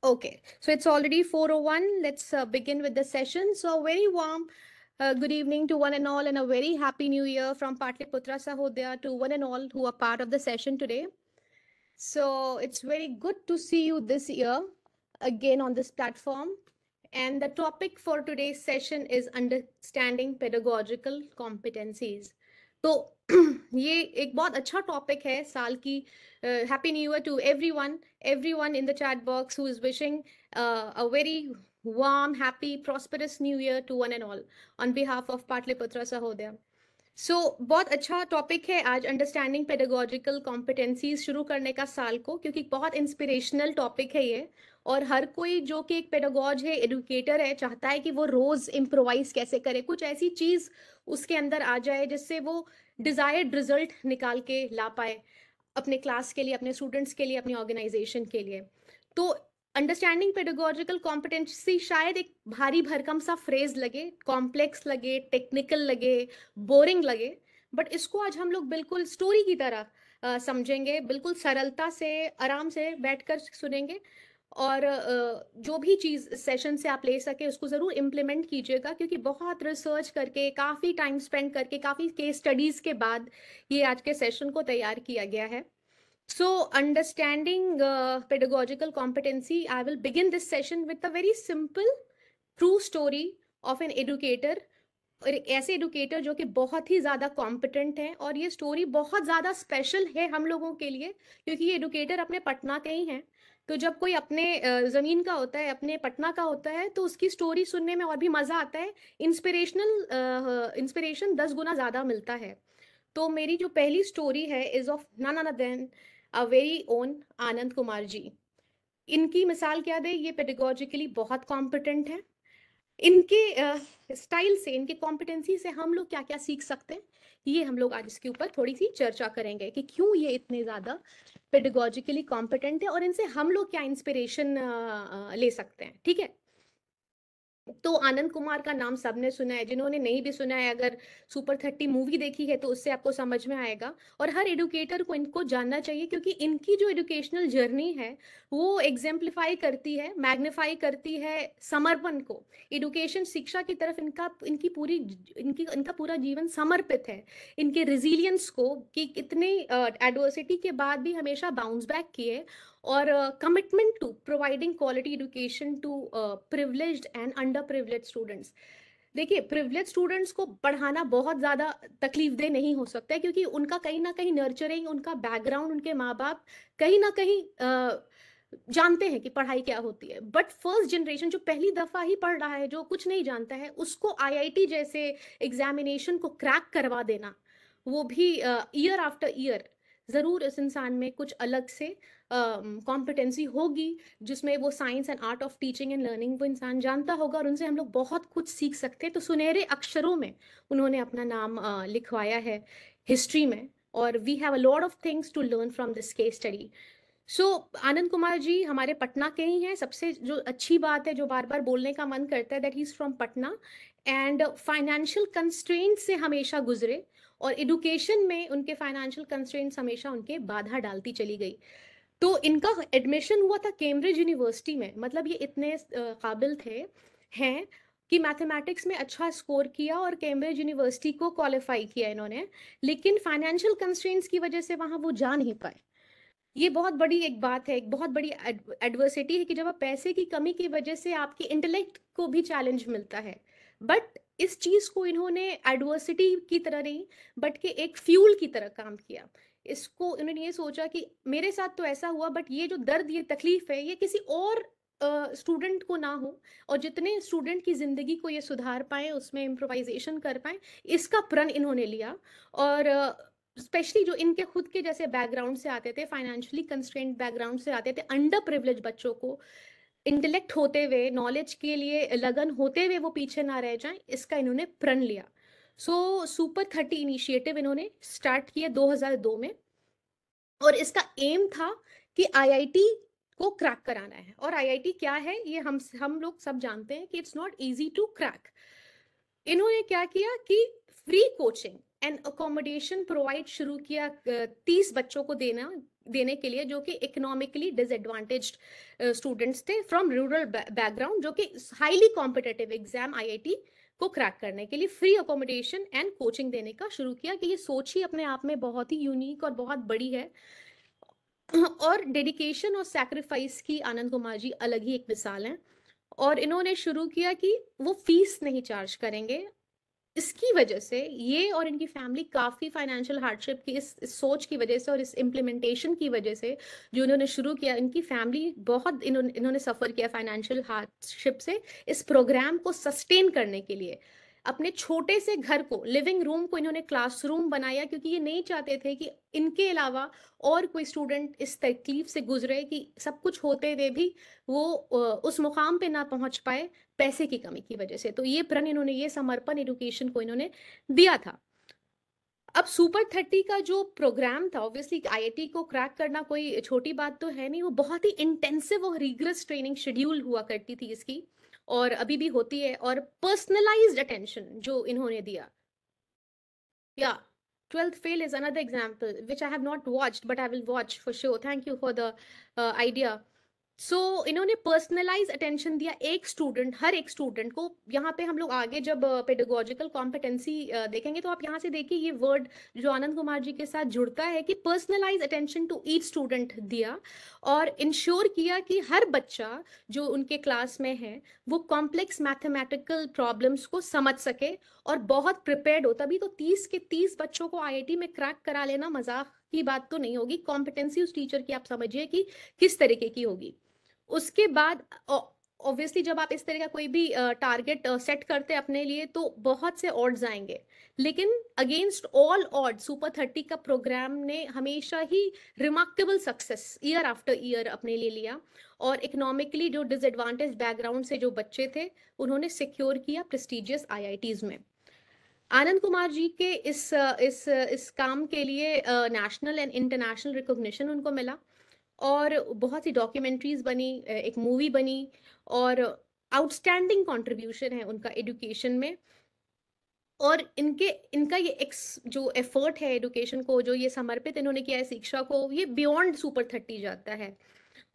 Okay, so it's already 4:01. Let's begin with the session. So, a very warm good evening to one and all, and a very happy new year from Patliputra Sahodaya to one and all who are part of the session today. So, it's very good to see you this year again on this platform. And the topic for today's session is understanding pedagogical competencies. तो ये एक बहुत अच्छा topic है साल की. Happy new year to everyone in the chat box who is wishing a very warm, happy, prosperous new year to one and all on behalf of Patliputra Sahodaya. बहुत अच्छा टॉपिक है आज अंडरस्टैंडिंग पेडागोजिकल कॉम्पिटेंसीज शुरू करने का साल को, क्योंकि बहुत इंस्पिरेशनल टॉपिक है ये. और हर कोई जो कि एक पेडागोज है, एडुकेटर है, चाहता है कि वो रोज इम्प्रोवाइज कैसे करे, कुछ ऐसी चीज उसके अंदर आ जाए जिससे वो डिजायर्ड रिजल्ट निकाल के ला पाए अपने क्लास के लिए, अपने स्टूडेंट्स के लिए, अपनी ऑर्गेनाइजेशन के लिए. तो अंडरस्टैंडिंग पेडागोजिकल कॉम्पिटेंसी शायद एक भारी भरकम सा फ्रेज लगे, कॉम्प्लेक्स लगे, टेक्निकल लगे, बोरिंग लगे, बट इसको आज हम लोग बिल्कुल स्टोरी की तरह समझेंगे, बिल्कुल सरलता से आराम से बैठकर सुनेंगे. और जो भी चीज़ सेशन से आप ले सके उसको ज़रूर इम्प्लीमेंट कीजिएगा, क्योंकि बहुत रिसर्च करके, काफ़ी टाइम स्पेंड करके, काफ़ी केस स्टडीज़ के बाद ये आज के सेशन को तैयार किया गया है. So, understanding pedagogical competency, I will begin this session with a very simple, true story of an educator. और एक ऐसे एडुकेटर जो कि बहुत ही ज़्यादा कॉम्पिटेंट हैं, और ये स्टोरी बहुत ज़्यादा स्पेशल है हम लोगों के लिए, क्योंकि ये एडुकेटर अपने पटना के ही हैं. तो जब कोई अपने ज़मीन का होता है, अपने पटना का होता है, तो उसकी स्टोरी सुनने में और भी मज़ा आता है. इंस्पिरेशन 10 गुना ज़्यादा मिलता है. तो मेरी जो पहली स्टोरी है is of none other than a very own Anand Kumar ji. इनकी मिसाल क्या दे, ये पेडागोजिकली बहुत कॉम्पिटेंट हैं. इनके स्टाइल से, इनके कॉम्पिटेंसी से हम लोग क्या क्या सीख सकते हैं, ये हम लोग आज इसके ऊपर थोड़ी सी चर्चा करेंगे कि क्यों ये इतने ज़्यादा पेडागोजिकली कॉम्पिटेंट है और इनसे हम लोग क्या इंस्पिरेशन ले सकते हैं. ठीक है. तो आनंद कुमार का नाम सबने सुना है, जिन्होंने नहीं भी सुना है, अगर सुपर 30 मूवी देखी है तो उससे आपको समझ में आएगा. और हर एडुकेटर को इनको जानना चाहिए, क्योंकि इनकी जो एजुकेशनल जर्नी है वो एग्जाम्प्लीफाई करती है, मैग्नीफाई करती है समर्पण को. एडुकेशन, शिक्षा की तरफ इनका पूरा जीवन समर्पित है. इनके रिजिलियंस को, कि कितने एडवर्सिटी के बाद भी हमेशा बाउंस बैक किए, और commitment to providing quality education to privileged and underprivileged students. देखिए, प्रिविलेज स्टूडेंट्स को पढ़ाना बहुत ज़्यादा तकलीफदेह नहीं हो सकता है, क्योंकि उनका कहीं ना कहीं नर्चरिंग, उनका बैकग्राउंड, उनके माँ बाप कहीं ना कहीं जानते हैं कि पढ़ाई क्या होती है. बट फर्स्ट जनरेशन जो पहली दफ़ा ही पढ़ रहा है, जो कुछ नहीं जानता है, उसको आईआईटी जैसे एग्जामिनेशन को क्रैक करवा देना, वो भी ईयर आफ्टर ईयर, ज़रूर इस इंसान में कुछ अलग से कॉम्पिटेंसी होगी, जिसमें वो science and art of teaching and learning वो इंसान जानता होगा, और उनसे हम लोग बहुत कुछ सीख सकते हैं. तो सुनहरे अक्षरों में उन्होंने अपना नाम लिखवाया है हिस्ट्री में, और we have a lot of things to learn from this case study. So Anand Kumar ji हमारे पटना के ही हैं. सबसे जो अच्छी बात है, जो बार बार बोलने का मन करता है, that he is from Patna, and financial constraint से हमेशा गुजरे, और एडुकेशन में उनके फाइनेंशियल कंस्ट्रेंट्स हमेशा उनके बाधा डालती चली गई. तो इनका एडमिशन हुआ था कैम्ब्रिज यूनिवर्सिटी में. मतलब ये इतने काबिल थे, हैं, कि मैथमेटिक्स में अच्छा स्कोर किया और कैम्ब्रिज यूनिवर्सिटी को क्वालिफाई किया इन्होंने. लेकिन फाइनेंशियल कंस्ट्रेंट्स की वजह से वहाँ वो जा नहीं पाए. ये बहुत बड़ी एक बात है, एक बहुत बड़ी एडवर्सिटी है, कि जब आप पैसे की कमी की वजह से आपके इंटेलेक्ट को भी चैलेंज मिलता है. बट इस चीज़ को इन्होंने एडवर्सिटी की तरह नहीं, बट कि एक फ्यूल की तरह काम किया. इसको इन्होंने ये सोचा कि मेरे साथ तो ऐसा हुआ, बट ये जो दर्द, ये तकलीफ है, ये किसी और स्टूडेंट को ना हो, और जितने स्टूडेंट की ज़िंदगी को ये सुधार पाएँ, उसमें इम्प्रोवाइजेशन कर पाएँ, इसका प्रण इन्होंने लिया. और स्पेशली जो इनके खुद के जैसे बैकग्राउंड से आते थे, फाइनेंशियली कंस्ट्रेंट बैकग्राउंड से आते थे, अंडर प्रिविलेज बच्चों को इंटेलेक्ट होते हुए, नॉलेज के लिए लगन होते हुए वो पीछे ना रह जाएं, इसका इन्होंने प्रण लिया. सुपर 30 इनिशिएटिव इन्होंने स्टार्ट किए 2002 में, और इसका एम था कि आईआईटी को क्रैक कराना है. और आईआईटी क्या है, ये हम लोग सब जानते हैं कि it's not easy to crack. इन्होंने क्या किया कि free coaching and accommodation provide शुरू किया, 30 बच्चों को देना, देने के लिए जो कि इकोनॉमिकली डिसएडवांटेज्ड स्टूडेंट्स थे फ्रॉम रूरल बैकग्राउंड, जो कि हाईली कॉम्पिटिटिव एग्जाम आईआईटी को क्रैक करने के लिए फ्री अकोमोडेशन एंड कोचिंग देने का शुरू किया। कि ये सोच ही अपने आप में बहुत ही यूनिक और बहुत बड़ी है। और डेडिकेशन और सैक्रिफाइस की आनंद कुमार जी अलग ही एक मिसाल हैं। और इन्होंने शुरू किया कि वो फीस नहीं चार्ज करेंगे। इसकी वजह से ये और इनकी फैमिली काफ़ी फाइनेंशियल हार्डशिप की इस सोच की वजह से और इस इम्प्लीमेंटेशन की वजह से जो इन्होंने शुरू किया, इनकी फैमिली बहुत इन्होंने सफ़र किया फाइनेंशियल हार्डशिप से इस प्रोग्राम को सस्टेन करने के लिए। अपने छोटे से घर को, लिविंग रूम को इन्होंने क्लासरूम बनाया, क्योंकि ये नहीं चाहते थे कि इनके अलावा और कोई स्टूडेंट इस तकलीफ से गुजरे कि सब कुछ होते हुए भी वो उस मुकाम पे ना पहुंच पाए पैसे की कमी की वजह से। तो ये प्रण इन्होंने, ये समर्पण एजुकेशन को इन्होंने दिया था। अब सुपर 30 का जो प्रोग्राम था, ऑब्वियसली आईआईटी को क्रैक करना कोई छोटी बात तो है नहीं, वो बहुत ही इंटेंसिव और रिगरस ट्रेनिंग शेड्यूल हुआ करती थी इसकी, और अभी भी होती है। और पर्सनलाइज्ड अटेंशन जो इन्होंने दिया, या 12th fail is another example which I have not watched but I will watch for sure. Thank you for the idea. सो इन्होंने पर्सनलाइज अटेंशन दिया एक स्टूडेंट, हर एक स्टूडेंट को। यहाँ पे हम लोग आगे जब पेडागोजिकल कॉम्पिटेंसी देखेंगे तो आप यहाँ से देखिए ये वर्ड जो आनंद कुमार जी के साथ जुड़ता है कि personalize attention to each student दिया, और इंश्योर किया कि हर बच्चा जो उनके क्लास में है वो कॉम्प्लेक्स मैथमेटिकल प्रॉब्लम्स को समझ सके और बहुत प्रिपेयर्ड हो। तभी तो 30 के 30 बच्चों को आईआईटी में क्रैक करा लेना मजाक की बात तो नहीं होगी। कॉम्पिटेंसी उस टीचर की आप समझिए कि किस तरीके की होगी। उसके बाद ऑब्वियसली जब आप इस तरह का कोई भी टारगेट सेट करते हैं अपने लिए तो बहुत से ऑड्स आएंगे, लेकिन अगेंस्ट ऑल ऑड सुपर 30 का प्रोग्राम ने हमेशा ही remarkable success year after year अपने लिए लिया। और इकोनॉमिकली जो डिसएडवांटेज बैकग्राउंड से जो बच्चे थे उन्होंने सिक्योर किया प्रेस्टिजियस आईआईटीज में। आनंद कुमार जी के इस काम के लिए नेशनल एंड इंटरनेशनल रिकॉग्निशन उनको मिला, और बहुत सी डॉक्यूमेंट्रीज बनी, एक मूवी बनी, और आउटस्टैंडिंग कंट्रीब्यूशन है उनका एजुकेशन में। और इनका ये जो एफर्ट है एजुकेशन को, जो ये समर्पित इन्होंने किया है शिक्षा को, ये बियॉन्ड सुपर 30 जाता है।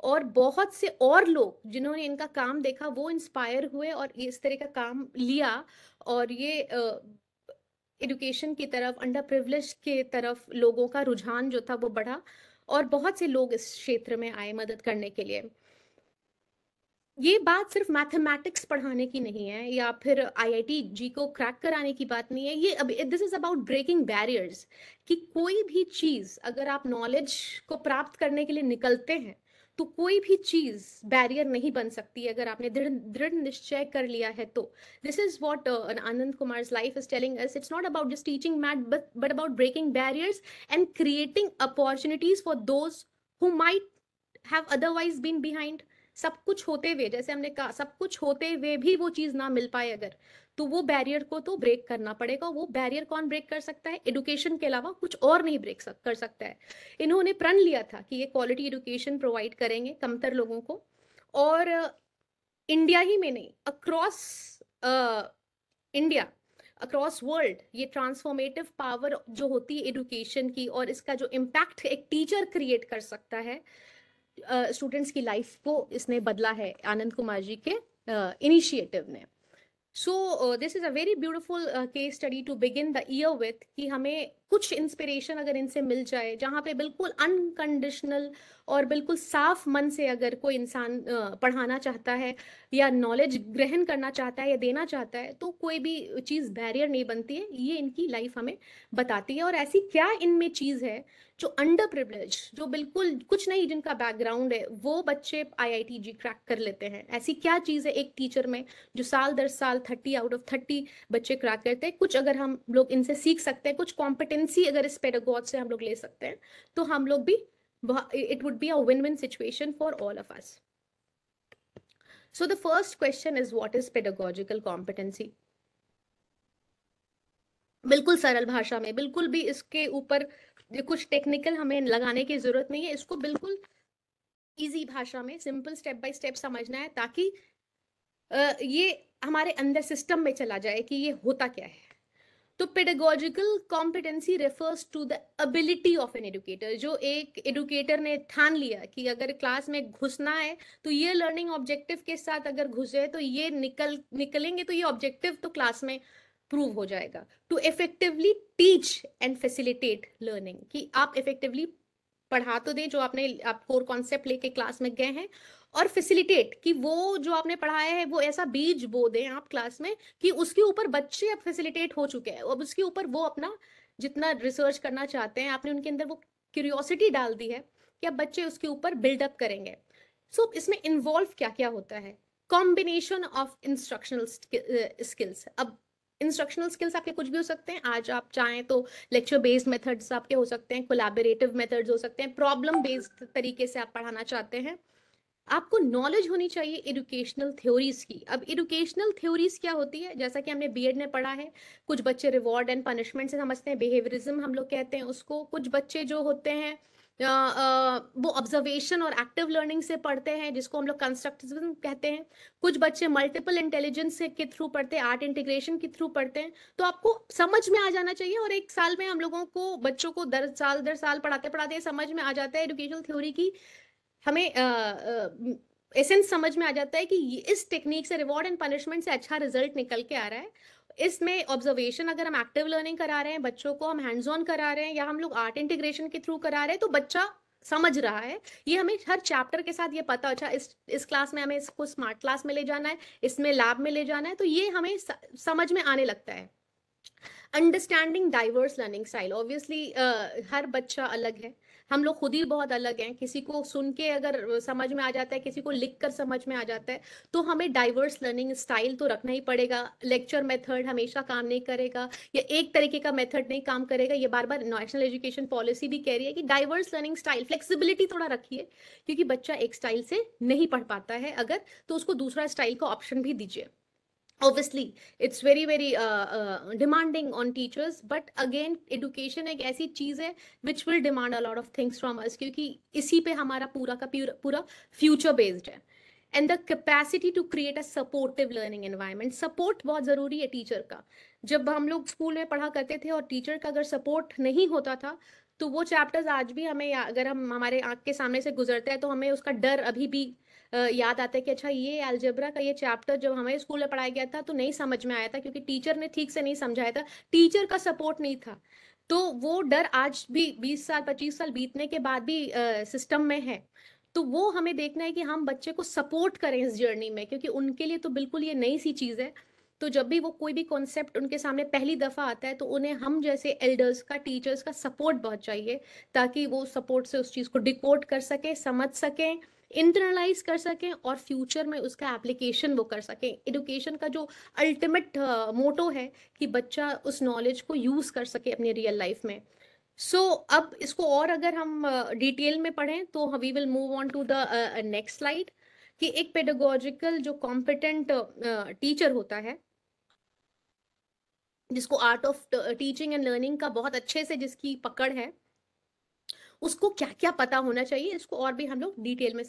और बहुत से और लोग जिन्होंने इनका काम देखा वो इंस्पायर हुए और इस तरह का काम लिया, और ये एजुकेशन की तरफ, अंडर प्रिविलेज के तरफ लोगों का रुझान जो था वो बढ़ा, और बहुत से लोग इस क्षेत्र में आए मदद करने के लिए। ये बात सिर्फ मैथमेटिक्स पढ़ाने की नहीं है या फिर आईआईटी जी को क्रैक कराने की बात नहीं है। ये अब this is about breaking barriers, कि कोई भी चीज अगर आप नॉलेज को प्राप्त करने के लिए निकलते हैं तो कोई भी चीज बैरियर नहीं बन सकती अगर आपने दृढ़ दृढ़ निश्चय कर लिया है तो। This is what Anand Kumar life is telling us. It's not about just teaching math but about breaking barriers and creating opportunities for those who might have otherwise been behind. सब कुछ होते हुए, जैसे हमने कहा, सब कुछ होते हुए भी वो चीज ना मिल पाए अगर, तो वो बैरियर को तो ब्रेक करना पड़ेगा। वो बैरियर कौन ब्रेक कर सकता है? एजुकेशन के अलावा कुछ और नहीं कर सकता है। इन्होंने प्रण लिया था कि ये क्वालिटी एजुकेशन प्रोवाइड करेंगे कमतर लोगों को, और इंडिया ही में नहीं, अक्रॉस इंडिया, अक्रॉस वर्ल्ड ये ट्रांसफॉर्मेटिव पावर जो होती है एजुकेशन की, और इसका जो इम्पैक्ट एक टीचर क्रिएट कर सकता है स्टूडेंट्स की लाइफ को, इसने बदला है आनंद कुमार जी के इनिशिएटिव ने। So this is a very beautiful case study to begin the year with, कि हमें कुछ इंस्पिरेशन अगर इनसे मिल जाए, जहाँ पे बिल्कुल अनकंडीशनल और बिल्कुल साफ मन से अगर कोई इंसान पढ़ाना चाहता है या नॉलेज ग्रहण करना चाहता है या देना चाहता है, तो कोई भी चीज़ बैरियर नहीं बनती है। ये इनकी लाइफ हमें बताती है। और ऐसी क्या इनमें चीज़ है जो अंडर प्रिविलेज, जो बिल्कुल कुछ नहीं जिनका बैकग्राउंड है, वो बच्चे आईआईटी जी क्रैक कर लेते हैं? ऐसी क्या चीज़ है एक टीचर में जो साल दर साल 30 आउट ऑफ 30 बच्चे क्रैक करते हैं? कुछ अगर हम लोग इनसे सीख सकते हैं, कुछ कॉम्पिटेंसी अगर इस पेडागॉग से हम लोग ले सकते हैं, तो हम लोग भी, it would be a win-win situation for all of us. So the first question is, what is pedagogical competency? बिल्कुल सरल भाषा में, बिल्कुल भी इसके ऊपर कुछ टेक्निकल हमें लगाने की जरूरत नहीं है। इसको बिल्कुल इजी भाषा में, सिंपल स्टेप बाय स्टेप समझना है, ताकि ये हमारे अंदर सिस्टम में चला जाए कि ये होता क्या है। तो pedagogical competency refers to the ability of an educator. जो एक एजुकेटर ने ठान लिया कि अगर क्लास में घुसना है तो ये लर्निंग ऑब्जेक्टिव के साथ अगर घुसे तो ये निकलेंगे तो ये ऑब्जेक्टिव तो क्लास में प्रूव हो जाएगा। To effectively teach and facilitate learning, कि आप इफेक्टिवली पढ़ा तो दें जो आप कोर कॉन्सेप्ट लेके क्लास में गए हैं, और फैसिलिटेट कि वो जो आपने पढ़ाया है वो ऐसा बीज बो दें आप क्लास में कि उसके ऊपर बच्चे अब फैसिलिटेट हो चुके हैं, अब उसके ऊपर वो अपना जितना रिसर्च करना चाहते हैं आपने उनके अंदर वो क्यूरियोसिटी डाल दी है कि अब बच्चे उसके ऊपर बिल्डअप करेंगे। सो इसमें इन्वॉल्व क्या क्या होता है? Combination of instructional skills. अब इंस्ट्रक्शनल स्किल्स आपके कुछ भी हो सकते हैं, आज आप चाहें तो लेक्चर बेस्ड मेथड्स आपके हो सकते हैं, कोलैबोरेटिव मेथड्स हो सकते हैं, प्रॉब्लम बेस्ड तरीके से आप पढ़ाना चाहते हैं। आपको नॉलेज होनी चाहिए एजुकेशनल थ्योरीज की। अब एजुकेशनल थ्योरीज क्या होती है? जैसा कि हमने बीएड में पढ़ा है, कुछ बच्चे रिवॉर्ड एंड पनिशमेंट से समझते हैं, बिहेवियरिज्म हम लोग कहते हैं उसको। कुछ बच्चे जो होते हैं वो ऑब्जर्वेशन और एक्टिव लर्निंग से पढ़ते हैं, जिसको हम लोग कंस्ट्रक्टिविज्म कहते हैं। कुछ बच्चे मल्टीपल इंटेलिजेंस के थ्रू पढ़ते हैं, आर्ट इंटीग्रेशन के थ्रू पढ़ते हैं। तो आपको समझ में आ जाना चाहिए, और एक साल में हम लोगों को बच्चों को दर साल पढ़ाते पढ़ाते समझ में आ जाता है एजुकेशनल थ्योरी की। हमें एसेंस समझ में आ जाता है कि इस टेक्निक से, रिवॉर्ड एंड पनिशमेंट से अच्छा रिजल्ट निकल के आ रहा है। इसमें ऑब्जर्वेशन अगर हम एक्टिव लर्निंग करा रहे हैं बच्चों को, हम हैंड्स ऑन करा रहे हैं, या हम लोग आर्ट इंटीग्रेशन के थ्रू करा रहे हैं, तो बच्चा समझ रहा है। ये हमें हर चैप्टर के साथ ये पता, अच्छा इस क्लास में हमें इसको स्मार्ट क्लास में ले जाना है, इसमें लैब में ले जाना है, तो ये हमें समझ में आने लगता है। Understanding diverse learning style. Obviously हर बच्चा अलग है, हम लोग खुद ही बहुत अलग हैं। किसी को सुन के अगर समझ में आ जाता है, किसी को लिख कर समझ में आ जाता है, तो हमें डाइवर्स लर्निंग स्टाइल तो रखना ही पड़ेगा। लेक्चर मेथड हमेशा काम नहीं करेगा, या एक तरीके का मेथड नहीं काम करेगा। ये बार बार नेशनल एजुकेशन पॉलिसी भी कह रही है कि डाइवर्स लर्निंग स्टाइल, फ्लेक्सिबिलिटी थोड़ा रखिए, क्योंकि बच्चा एक स्टाइल से नहीं पढ़ पाता है अगर, तो उसको दूसरा स्टाइल का ऑप्शन भी दीजिए। obviously it's very demanding on teachers, but again education एक ऐसी चीज है which will demand a lot of things from us, क्योंकि इसी पे हमारा पूरा का पूरा future based है। and the capacity to create a supportive learning environment, support बहुत जरूरी है टीचर का। जब हम लोग स्कूल में पढ़ा करते थे और टीचर का अगर सपोर्ट नहीं होता था, तो वो चैप्टर्स आज भी हमें अगर हम हमारे आंख के सामने से गुजरते हैं तो हमें उसका डर अभी भी याद आता है कि अच्छा ये अलजेब्रा का ये चैप्टर जब हमें स्कूल में पढ़ाया गया था तो नहीं समझ में आया था, क्योंकि टीचर ने ठीक से नहीं समझाया था, टीचर का सपोर्ट नहीं था। तो वो डर आज भी 20 साल 25 साल बीतने के बाद भी सिस्टम में है। तो वो हमें देखना है कि हम बच्चे को सपोर्ट करें इस जर्नी में, क्योंकि उनके लिए तो बिल्कुल ये नई सी चीज़ है। तो जब भी वो कोई भी कॉन्सेप्ट उनके सामने पहली दफ़ा आता है, तो उन्हें हम जैसे एल्डर्स का, टीचर्स का सपोर्ट बहुत चाहिए, ताकि वो सपोर्ट से उस चीज़ को डिकोड कर सकें, समझ सकें, इंटरनलाइज कर सकें, और फ्यूचर में उसका एप्लीकेशन वो कर सकें। एजुकेशन का जो अल्टीमेट मोटो है कि बच्चा उस नॉलेज को यूज़ कर सके अपनी रियल लाइफ में। अब इसको और अगर हम डिटेल में पढ़ें तो we will move on to the next slide, कि एक पेडागोजिकल जो कॉम्पिटेंट टीचर होता है, जिसको art of teaching and learning का बहुत अच्छे से जिसकी पकड़ है, उसको क्या क्या पता होना चाहिए, इसको और भी हम लोग डिटेल में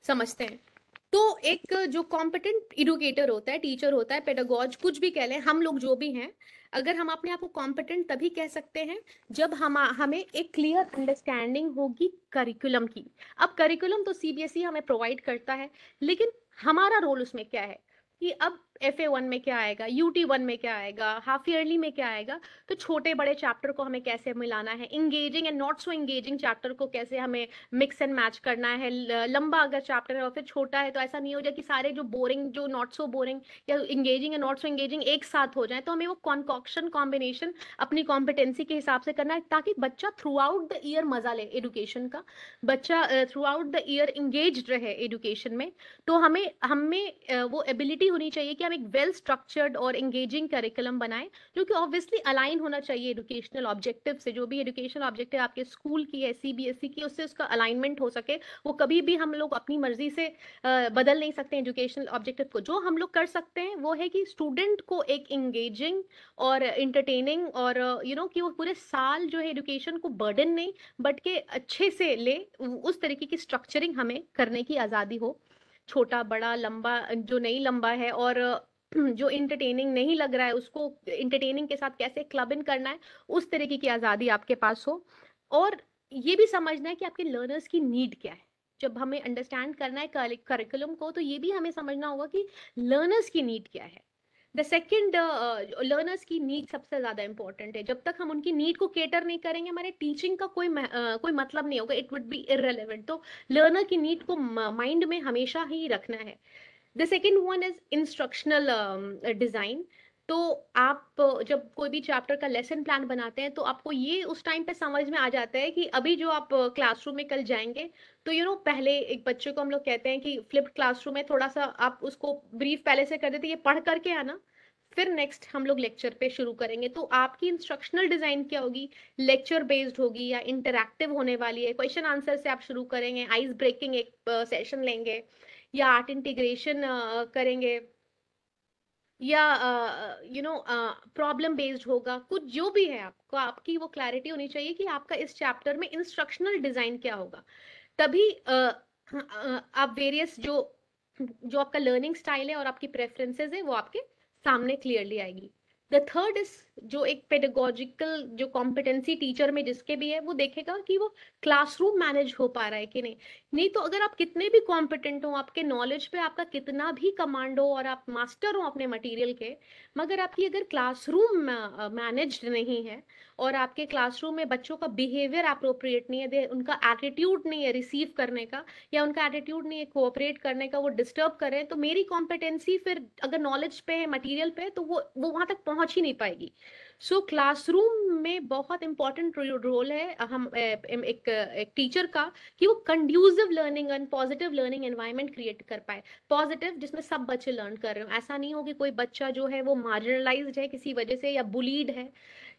समझते हैं। तो एक जो कॉम्पिटेंट एडुकेटर होता है, टीचर होता है, पेडागॉज कुछ भी कह लें, हम लोग जो भी हैं, अगर हम अपने आप को कॉम्पिटेंट तभी कह सकते हैं जब हमें एक क्लियर अंडरस्टैंडिंग होगी करिकुलम की। अब करिकुलम तो सीबीएसई हमें प्रोवाइड करता है, लेकिन हमारा रोल उसमें क्या है, कि अब FA1 में क्या आएगा, UT1 में क्या आएगा, हाफ ईयरली में क्या आएगा, तो छोटे बड़े चैप्टर को हमें कैसे मिलाना है, engaging and not so engaging chapter को कैसे हमें मिक्स एंड मैच करना है। लंबा अगर चैप्टर है और फिर छोटा है, तो ऐसा नहीं हो जाए कि सारे जो बोरिंग, जो नॉट सो बोरिंग या engaging and not so engaging एक साथ हो जाए। तो हमें वो कॉन्कॉक्शन कॉम्बिनेशन अपनी कॉम्पिटेंसी के हिसाब से करना है, ताकि बच्चा थ्रू आउट द ईयर मजा ले एडुकेशन का, बच्चा through out the year engage रहे एडुकेशन में। तो हमें हमें वो एबिलिटी होनी चाहिए कि हम एक वेल स्ट्रक्चर्ड और एंगेजिंग करिकुलम बनाएं, जो कि ऑब्वियसली अलाइन होना चाहिए एजुकेशनल ऑब्जेक्टिव से। जो भी एजुकेशनल ऑब्जेक्टिव आपके स्कूल की है, सीबीएसई की, उससे उसका अलाइनमेंट हो सके। वो कभी भी हम लोग अपनी मर्जी से बदल नहीं सकते एजुकेशनल ऑब्जेक्टिव को। जो हम लोग कर सकते हैं वो है कि स्टूडेंट को एक एंगेजिंग और इंटरटेनिंग और कि वो पूरे साल जो है एजुकेशन को बर्डन नहीं, बट के अच्छे से ले, उस तरीके की स्ट्रक्चरिंग हमें करने की आज़ादी हो। छोटा बड़ा लंबा जो नहीं लंबा है, और जो इंटरटेनिंग नहीं लग रहा है उसको इंटरटेनिंग के साथ कैसे क्लब इन करना है, उस तरीके की आज़ादी आपके पास हो। और ये भी समझना है कि आपके लर्नर्स की नीड क्या है। जब हमें अंडरस्टैंड करना है करिकुलम को, तो ये भी हमें समझना होगा कि लर्नर्स की नीड क्या है। द सेकेंड, लर्नर्स की नीड सबसे ज्यादा इंपॉर्टेंट है। जब तक हम उनकी नीड को केटर नहीं करेंगे, हमारे टीचिंग का कोई मतलब नहीं होगा, इट वुड बी इररेलेवेंट। तो लर्नर की नीड को माइंड में हमेशा ही रखना है। The second one is instructional design. तो आप जब कोई भी चैप्टर का लेसन प्लान बनाते हैं, तो आपको ये उस टाइम पे समझ में आ जाता है कि अभी जो आप क्लासरूम में कल जाएंगे, तो पहले एक बच्चे को हम लोग कहते हैं कि फ्लिप्ड क्लासरूम में थोड़ा सा आप उसको ब्रीफ पहले से कर देते, ये पढ़ करके आना, फिर नेक्स्ट हम लोग लेक्चर पे शुरू करेंगे। तो आपकी इंस्ट्रक्शनल डिजाइन क्या होगी? लेक्चर बेस्ड होगी या इंटरैक्टिव होने वाली है? क्वेश्चन आंसर से आप शुरू करेंगे, आइस ब्रेकिंग एक सेशन लेंगे, या आर्ट इंटीग्रेशन करेंगे, या प्रॉब्लम बेस्ड होगा, कुछ जो भी है आपको, आपकी वो क्लैरिटी होनी चाहिए कि आपका इस चैप्टर में इंस्ट्रक्शनल डिजाइन क्या होगा। तभी आप वेरियस जो जो आपका लर्निंग स्टाइल है और आपकी प्रेफरेंसेस है, वो आपके सामने क्लियरली आएगी। द थर्ड इज, जो एक पेडागोजिकल जो कॉम्पिटेंसी टीचर में जिसके भी है, वो देखेगा कि वो क्लासरूम मैनेज हो पा रहा है कि नहीं। नहीं तो अगर आप कितने भी कॉम्पिटेंट हो, आपके नॉलेज पे आपका कितना भी कमांड हो और आप मास्टर हो अपने मटेरियल के, मगर आपकी अगर क्लासरूम मैनेज्ड नहीं है, और आपके क्लासरूम में बच्चों का बिहेवियर अप्रोप्रिएट नहीं है, उनका एटीट्यूड नहीं है रिसीव करने का, या उनका एटीट्यूड नहीं है कोऑपरेट करने का, वो डिस्टर्ब कर रहे हैं, तो मेरी कॉम्पिटेंसी फिर अगर नॉलेज पे है, मटेरियल पे है, तो वो वहां तक पहुंच ही नहीं पाएगी। सो क्लासरूम में बहुत इंपॉर्टेंट रोल है हम एक टीचर का, कि वो conducive learning and positive learning environment create कर पाए। पॉजिटिव जिसमें सब बच्चे लर्न कर रहे हो, ऐसा नहीं हो कि कोई बच्चा जो है वो मार्जिनलाइज्ड है किसी वजह से, या बुलीड है,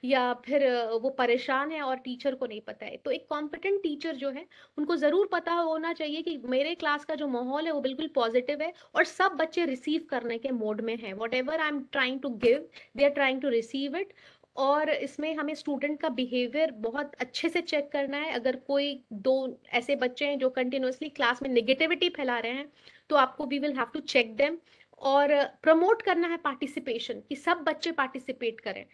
या फिर वो परेशान है और टीचर को नहीं पता है। तो एक कॉम्पिटेंट टीचर जो है, उनको जरूर पता होना चाहिए कि मेरे क्लास का जो माहौल है वो बिल्कुल पॉजिटिव है, और सब बच्चे रिसीव करने के मोड में है। Whatever I am trying to give, they are trying to receive it. और इसमें हमें स्टूडेंट का बिहेवियर बहुत अच्छे से चेक करना है। अगर कोई दो ऐसे बच्चे हैं जो कंटिन्यूअसली क्लास में नेगेटिविटी फैला रहे हैं, तो आपको we will have to check them. और प्रमोट करना है पार्टिसिपेशन, कि सब बच्चे पार्टिसिपेट करें।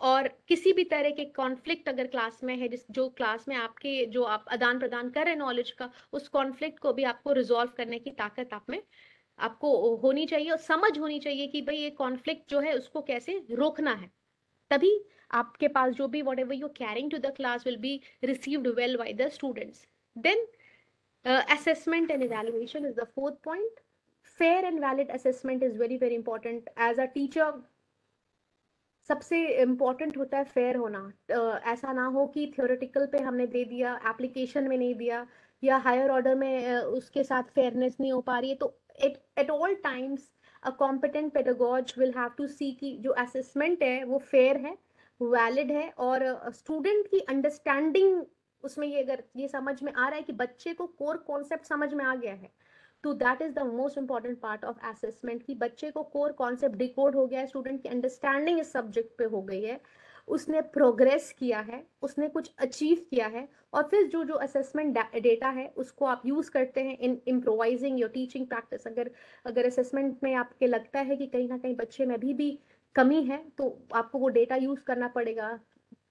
और किसी भी तरह के कॉन्फ्लिक्ट अगर क्लास में है, जिस जो क्लास में आपके जो आप आदान प्रदान कर रहे हैं नॉलेज का, उस कॉन्फ्लिक्ट को भी आपको रिजॉल्व करने की ताकत आप में आपको होनी चाहिए, और समझ होनी चाहिए कि भाई ये कॉन्फ्लिक्ट जो है उसको कैसे रोकना है। तभी आपके पास जो भी whatever you carrying to the class will be received well by the students. Then assessment and evaluation is the fourth point. Fair and valid assessment is very very important. As a teacher, सबसे important होता है fair होना। ऐसा ना हो कि theoretical पे हमने दे दिया, एप्लीकेशन में नहीं दिया, या हायर ऑर्डर में उसके साथ फेयरनेस नहीं हो पा रही है। तो at all times a competent pedagogue will have to see कि जो असेसमेंट है वो फेयर है, वैलिड है, और स्टूडेंट की अंडरस्टैंडिंग उसमें ये अगर ये समझ में आ रहा है कि बच्चे को कोर कॉन्सेप्ट समझ में आ गया है, तो that is the most important part of assessment, कि बच्चे को कोर कॉन्सेप्ट डिकोड हो गया है, स्टूडेंट की अंडरस्टैंडिंग इस सब्जेक्ट पे हो गई है, उसने प्रोग्रेस किया है, उसने कुछ अचीव किया है। और फिर जो जो असेसमेंट डेटा है उसको आप यूज करते हैं इन इम्प्रोवाइजिंग योर टीचिंग प्रैक्टिस। अगर अगर असेसमेंट में आपके लगता है कि कहीं ना कहीं बच्चे में अभी भी कमी है, तो आपको वो डेटा यूज करना पड़ेगा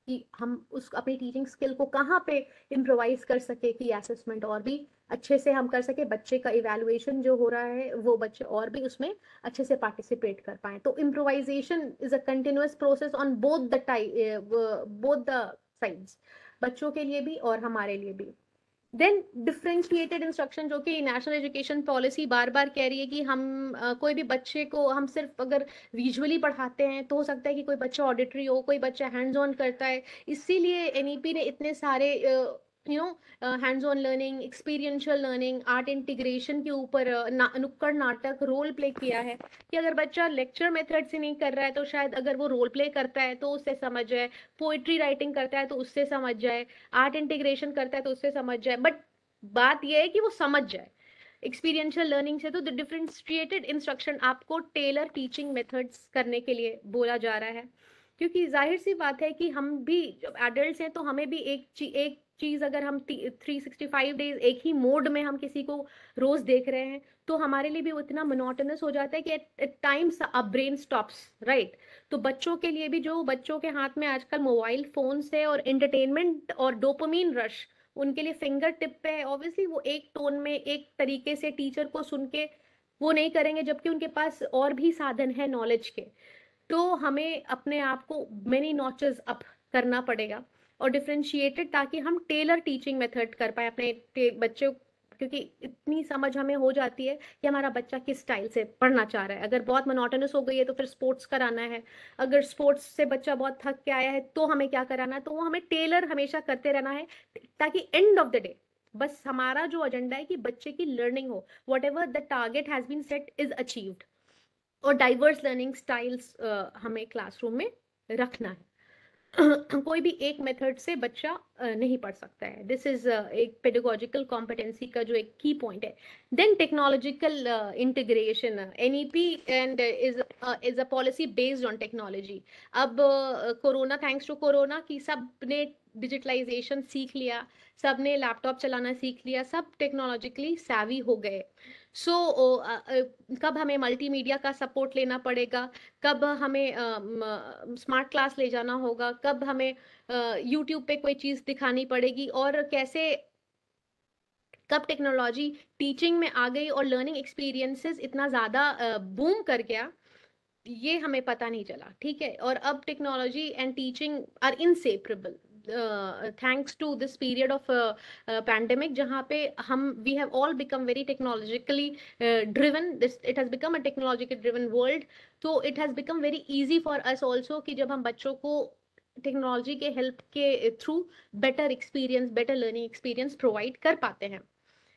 कि हम उस अपनी टीचिंग स्किल को कहाँ पे इम्प्रोवाइज कर सके, कि असेसमेंट और भी अच्छे से हम कर सके, बच्चे का इवैल्यूएशन जो हो रहा है वो बच्चे और भी उसमें अच्छे से पार्टिसिपेट कर पाए। तो improvisation is a continuous process on both the sides, बच्चों के लिए भी और हमारे लिए भी। देन डिफरेंशिएटेड इंस्ट्रक्शन, जो कि नेशनल एजुकेशन पॉलिसी बार बार कह रही है कि हम कोई भी बच्चे को हम सिर्फ अगर विजुअली पढ़ाते हैं, तो हो सकता है कि कोई बच्चा ऑडिटरी हो, कोई बच्चा हैंड्स ऑन करता है। इसीलिए एनईपी ने इतने सारे hands on learning, experiential learning, art integration के ऊपर नुक्कड़ नाटक, रोल प्ले किया है, कि अगर बच्चा लेक्चर मेथड से नहीं कर रहा है, तो शायद अगर वो रोल प्ले करता है तो उससे समझ जाए, पोइट्री राइटिंग करता है तो उससे समझ जाए, आर्ट इंटीग्रेशन करता है तो उससे समझ जाए, बट बात यह है कि वो समझ जाए। एक्सपीरियंशियल लर्निंग से तो डिफरेंशिएटेड इंस्ट्रक्शन आपको टेलर टीचिंग मेथड्स करने के लिए बोला जा रहा है। क्योंकि ज़ाहिर सी बात है कि हम भी जब एडल्ट्स हैं तो हमें भी एक चीज़ अगर हम 365 डेज एक ही मोड में हम किसी को रोज देख रहे हैं तो हमारे लिए भी वो इतना मोनोटोनस हो जाता है कि at times a brain stops, right. तो बच्चों के लिए भी, जो बच्चों के हाथ में आजकल मोबाइल फोन्स है और एंटरटेनमेंट और डोपामिन रश उनके लिए फिंगर टिप पे है, ऑब्वियसली वो एक टोन में एक तरीके से टीचर को सुन के वो नहीं करेंगे, जबकि उनके पास और भी साधन है नॉलेज के। तो हमें अपने आप को मेनी नॉचेस अप करना पड़ेगा और डिफरेंशिएटेड, ताकि हम टेलर टीचिंग मेथड कर पाए अपने बच्चों, क्योंकि इतनी समझ हमें हो जाती है कि हमारा बच्चा किस स्टाइल से पढ़ना चाह रहा है। अगर बहुत मोनोटोनस हो गई है तो फिर स्पोर्ट्स कराना है, अगर स्पोर्ट्स से बच्चा बहुत थक के आया है तो हमें क्या कराना है, तो वो हमें टेलर हमेशा करते रहना है, ताकि एंड ऑफ द डे बस हमारा जो एजेंडा है कि बच्चे की लर्निंग हो, whatever the target has been set is achieved. और डाइवर्स लर्निंग स्टाइल्स हमें क्लासरूम में रखना है। कोई भी एक मेथड से बच्चा नहीं पढ़ सकता है। दिस इज एक पेडागोजिकल कॉम्पिटेंसी का जो एक की पॉइंट है। Then technological integration, NEP and is a policy based on technology. अब कोरोना, थैंक्स टू कोरोना की सबने डिजिटलाइजेशन सीख लिया, सबने लैपटॉप चलाना सीख लिया, सब टेक्नोलॉजिकली savvy हो गए। सो कब हमें मल्टीमीडिया का सपोर्ट लेना पड़ेगा, कब हमें स्मार्ट क्लास ले जाना होगा, कब हमें यूट्यूब पे कोई चीज़ दिखानी पड़ेगी, और कैसे कब टेक्नोलॉजी टीचिंग में आ गई और लर्निंग एक्सपीरियंसेस इतना ज़्यादा बूम कर गया, ये हमें पता नहीं चला, ठीक है। और अब technology and teaching are inseparable thanks to this period of pandemic, जहाँ पे हम we have all become very technologically driven, this it has become a technological driven world. तो it has become very easy for us also कि जब हम बच्चों को technology के हेल्प के through better experience, better learning experience provide कर पाते हैं।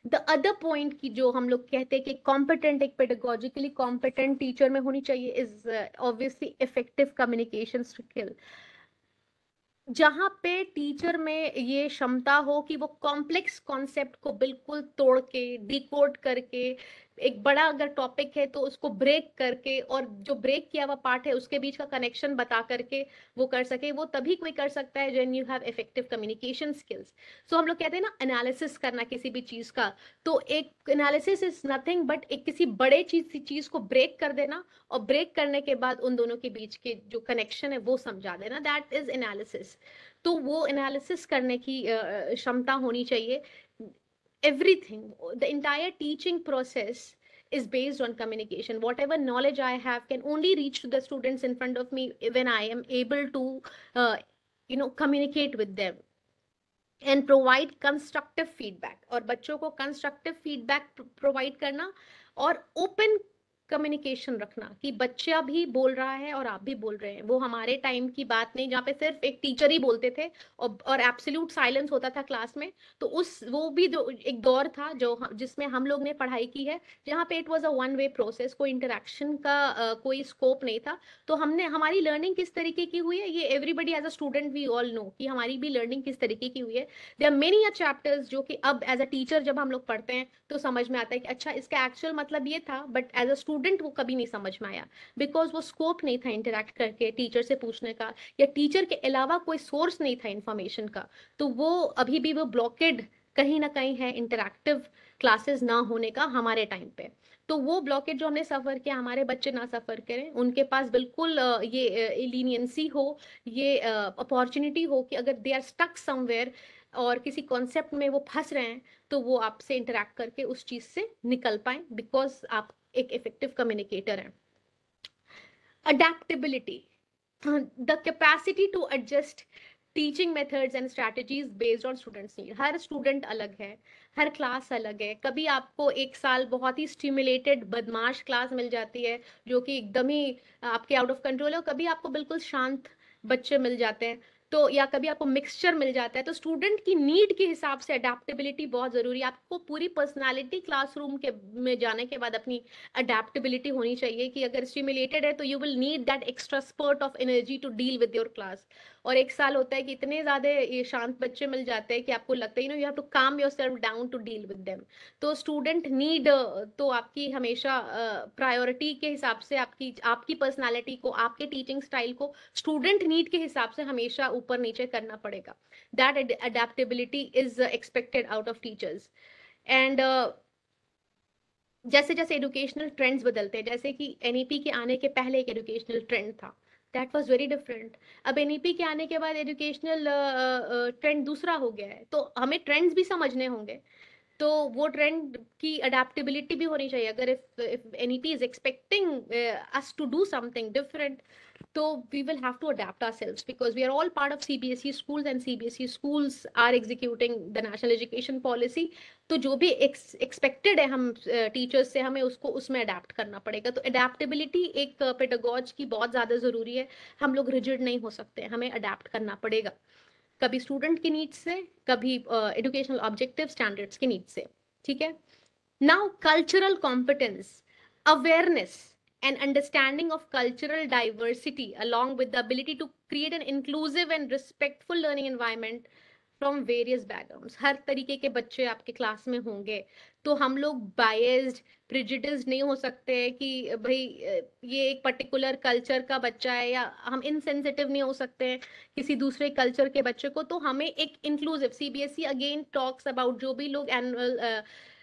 द अदर पॉइंट की जो हम लोग कहते हैं कि कॉम्पिटेंट, एक पेडागोजिकली कॉम्पिटेंट टीचर में होनी चाहिए, is obviously effective communication skill. जहाँ पे टीचर में ये क्षमता हो कि वो कॉम्प्लेक्स कॉन्सेप्ट को बिल्कुल तोड़ के, डिकोड करके, एक बड़ा अगर टॉपिक है तो उसको ब्रेक करके, और जो ब्रेक किया हुआ पार्ट है उसके बीच का कनेक्शन बता करके वो कर सके, वो तभी कोई कर सकता है when you have effective communication skills. So हम लोग कहते हैं ना एनालिसिस करना किसी भी चीज का, तो एक एनालिसिस इज नथिंग बट एक किसी बड़े चीज को ब्रेक कर देना, और ब्रेक करने के बाद उन दोनों के बीच के जो कनेक्शन है वो समझा देना, दैट इज एनालिसिस। तो वो एनालिसिस करने की क्षमता होनी चाहिए। Everything, the entire teaching process is based on communication. Whatever knowledge I have can only reach to the students in front of me when I am able to uh, communicate with them and provide constructive feedback। और बच्चों को constructive feedback provide करना, और open communication रखना कि बच्चा भी बोल रहा है और आप भी बोल रहे हैं। वो हमारे टाइम की बात नहीं जहाँ पे सिर्फ एक टीचर ही बोलते थे और एब्सोल्यूट साइलेंस होता था क्लास में। तो उस वो भी जो एक दौर था जो जिसमें हम लोग ने पढ़ाई की है, जहाँ पे it was a one way process, कोई इंटरेक्शन का कोई स्कोप नहीं था। तो हमने, हमारी लर्निंग किस तरीके की हुई है, ये everybody as a student we all know कि हमारी भी लर्निंग किस तरीके की हुई है। देयर आर मेनी चैप्टर्स जो कि अब एज अ टीचर जब हम लोग पढ़ते हैं तो समझ में आता है कि अच्छा इसका एक्चुअल मतलब ये था, बट एज अ स्टूडेंट वो कभी नहीं समझ में आया, बिकॉज वो स्कोप नहीं था इंटरेक्ट करके टीचर से पूछने का, या टीचर के अलावा कोई सोर्स नहीं था इंफॉर्मेशन का। तो वो अभी भी वो ब्लॉकेड कहीं ना कहीं है इंटरैक्टिव क्लासेस ना होने का हमारे टाइम पे। तो वो ब्लॉकेज जो हमने सफर किया, हमारे बच्चे ना सफर करें, उनके पास बिल्कुल ये लीनियंसी हो, ये अपॉर्चुनिटी हो कि अगर दे आर स्टक समवेयर और किसी कॉन्सेप्ट में वो फंस रहे हैं, तो वो आपसे इंटरेक्ट करके उस चीज से निकल पाए, बिकॉज आप एक इफेक्टिव कम्युनिकेटर हैं। Adaptability, the capacity to adjust teaching methods and strategies based on students need. हर स्टूडेंट अलग है, हर क्लास अलग है। कभी आपको एक साल बहुत ही स्टिमुलेटेड बदमाश क्लास मिल जाती है जो कि एकदम ही आपके आउट ऑफ कंट्रोल है, और कभी आपको बिल्कुल शांत बच्चे मिल जाते हैं, तो या कभी आपको मिक्सचर मिल जाता है। तो स्टूडेंट की नीड के हिसाब से अडेप्टेबिलिटी बहुत जरूरी है। आपको पूरी पर्सनालिटी क्लासरूम के में जाने के बाद अपनी अडेप्टेबिलिटी होनी चाहिए कि अगर स्टिमुलेटेड है तो you will need that extra spurt of energy to deal with your class. और एक साल होता है कि इतने ज्यादा ये शांत बच्चे मिल जाते हैं कि आपको लगता है you have to calm yourself down to deal with them. तो स्टूडेंट नीड तो आपकी हमेशा प्रायोरिटी के हिसाब से आपकी आपकी पर्सनालिटी को, आपके टीचिंग स्टाइल को स्टूडेंट नीड के हिसाब से हमेशा ऊपर नीचे करना पड़ेगा। That adaptability is expected out of teachers. And जैसे जैसे एजुकेशनल ट्रेंड्स बदलते हैं, जैसे कि एनईपी के आने के पहले एक एजुकेशनल ट्रेंड था, दैट वाज वेरी डिफरेंट। अब एनईपी के आने के बाद एजुकेशनल ट्रेंड दूसरा हो गया है, तो हमें ट्रेंड्स भी समझने होंगे। तो वो ट्रेंड की अडेप्टेबिलिटी भी होनी चाहिए। अगर if NEP is expecting us to do something different, तो we will have to adapt ourselves because we are all part of CBSE schools and CBSE schools are executing the national education policy। तो जो भी expected है हम teachers से, हमें उसको उसमें अडेप्ट करना पड़ेगा। तो अडेप्टेबिलिटी एक पेडागोज की बहुत ज़्यादा ज़रूरी है। हम लोग रिजिड नहीं हो सकते, हमें अडेप्ट करना पड़ेगा, कभी स्टूडेंट की नीड्स से, कभी एजुकेशनल ऑब्जेक्टिव स्टैंडर्ड्स की नीड्स से। ठीक है। Now, cultural competence, awareness, and understanding of cultural diversity, along with the ability to create an inclusive and respectful learning environment from various backgrounds. हर तरीके के बच्चे आपके क्लास में होंगे, तो हम लोग बायस्ड, प्रिजुडिस्ड नहीं हो सकते कि भाई ये एक पर्टिकुलर कल्चर का बच्चा है, या हम इनसेंसिटिव नहीं हो सकते हैं किसी दूसरे कल्चर के बच्चे को। तो हमें एक inclusive, CBSE again talks about, जो भी लोग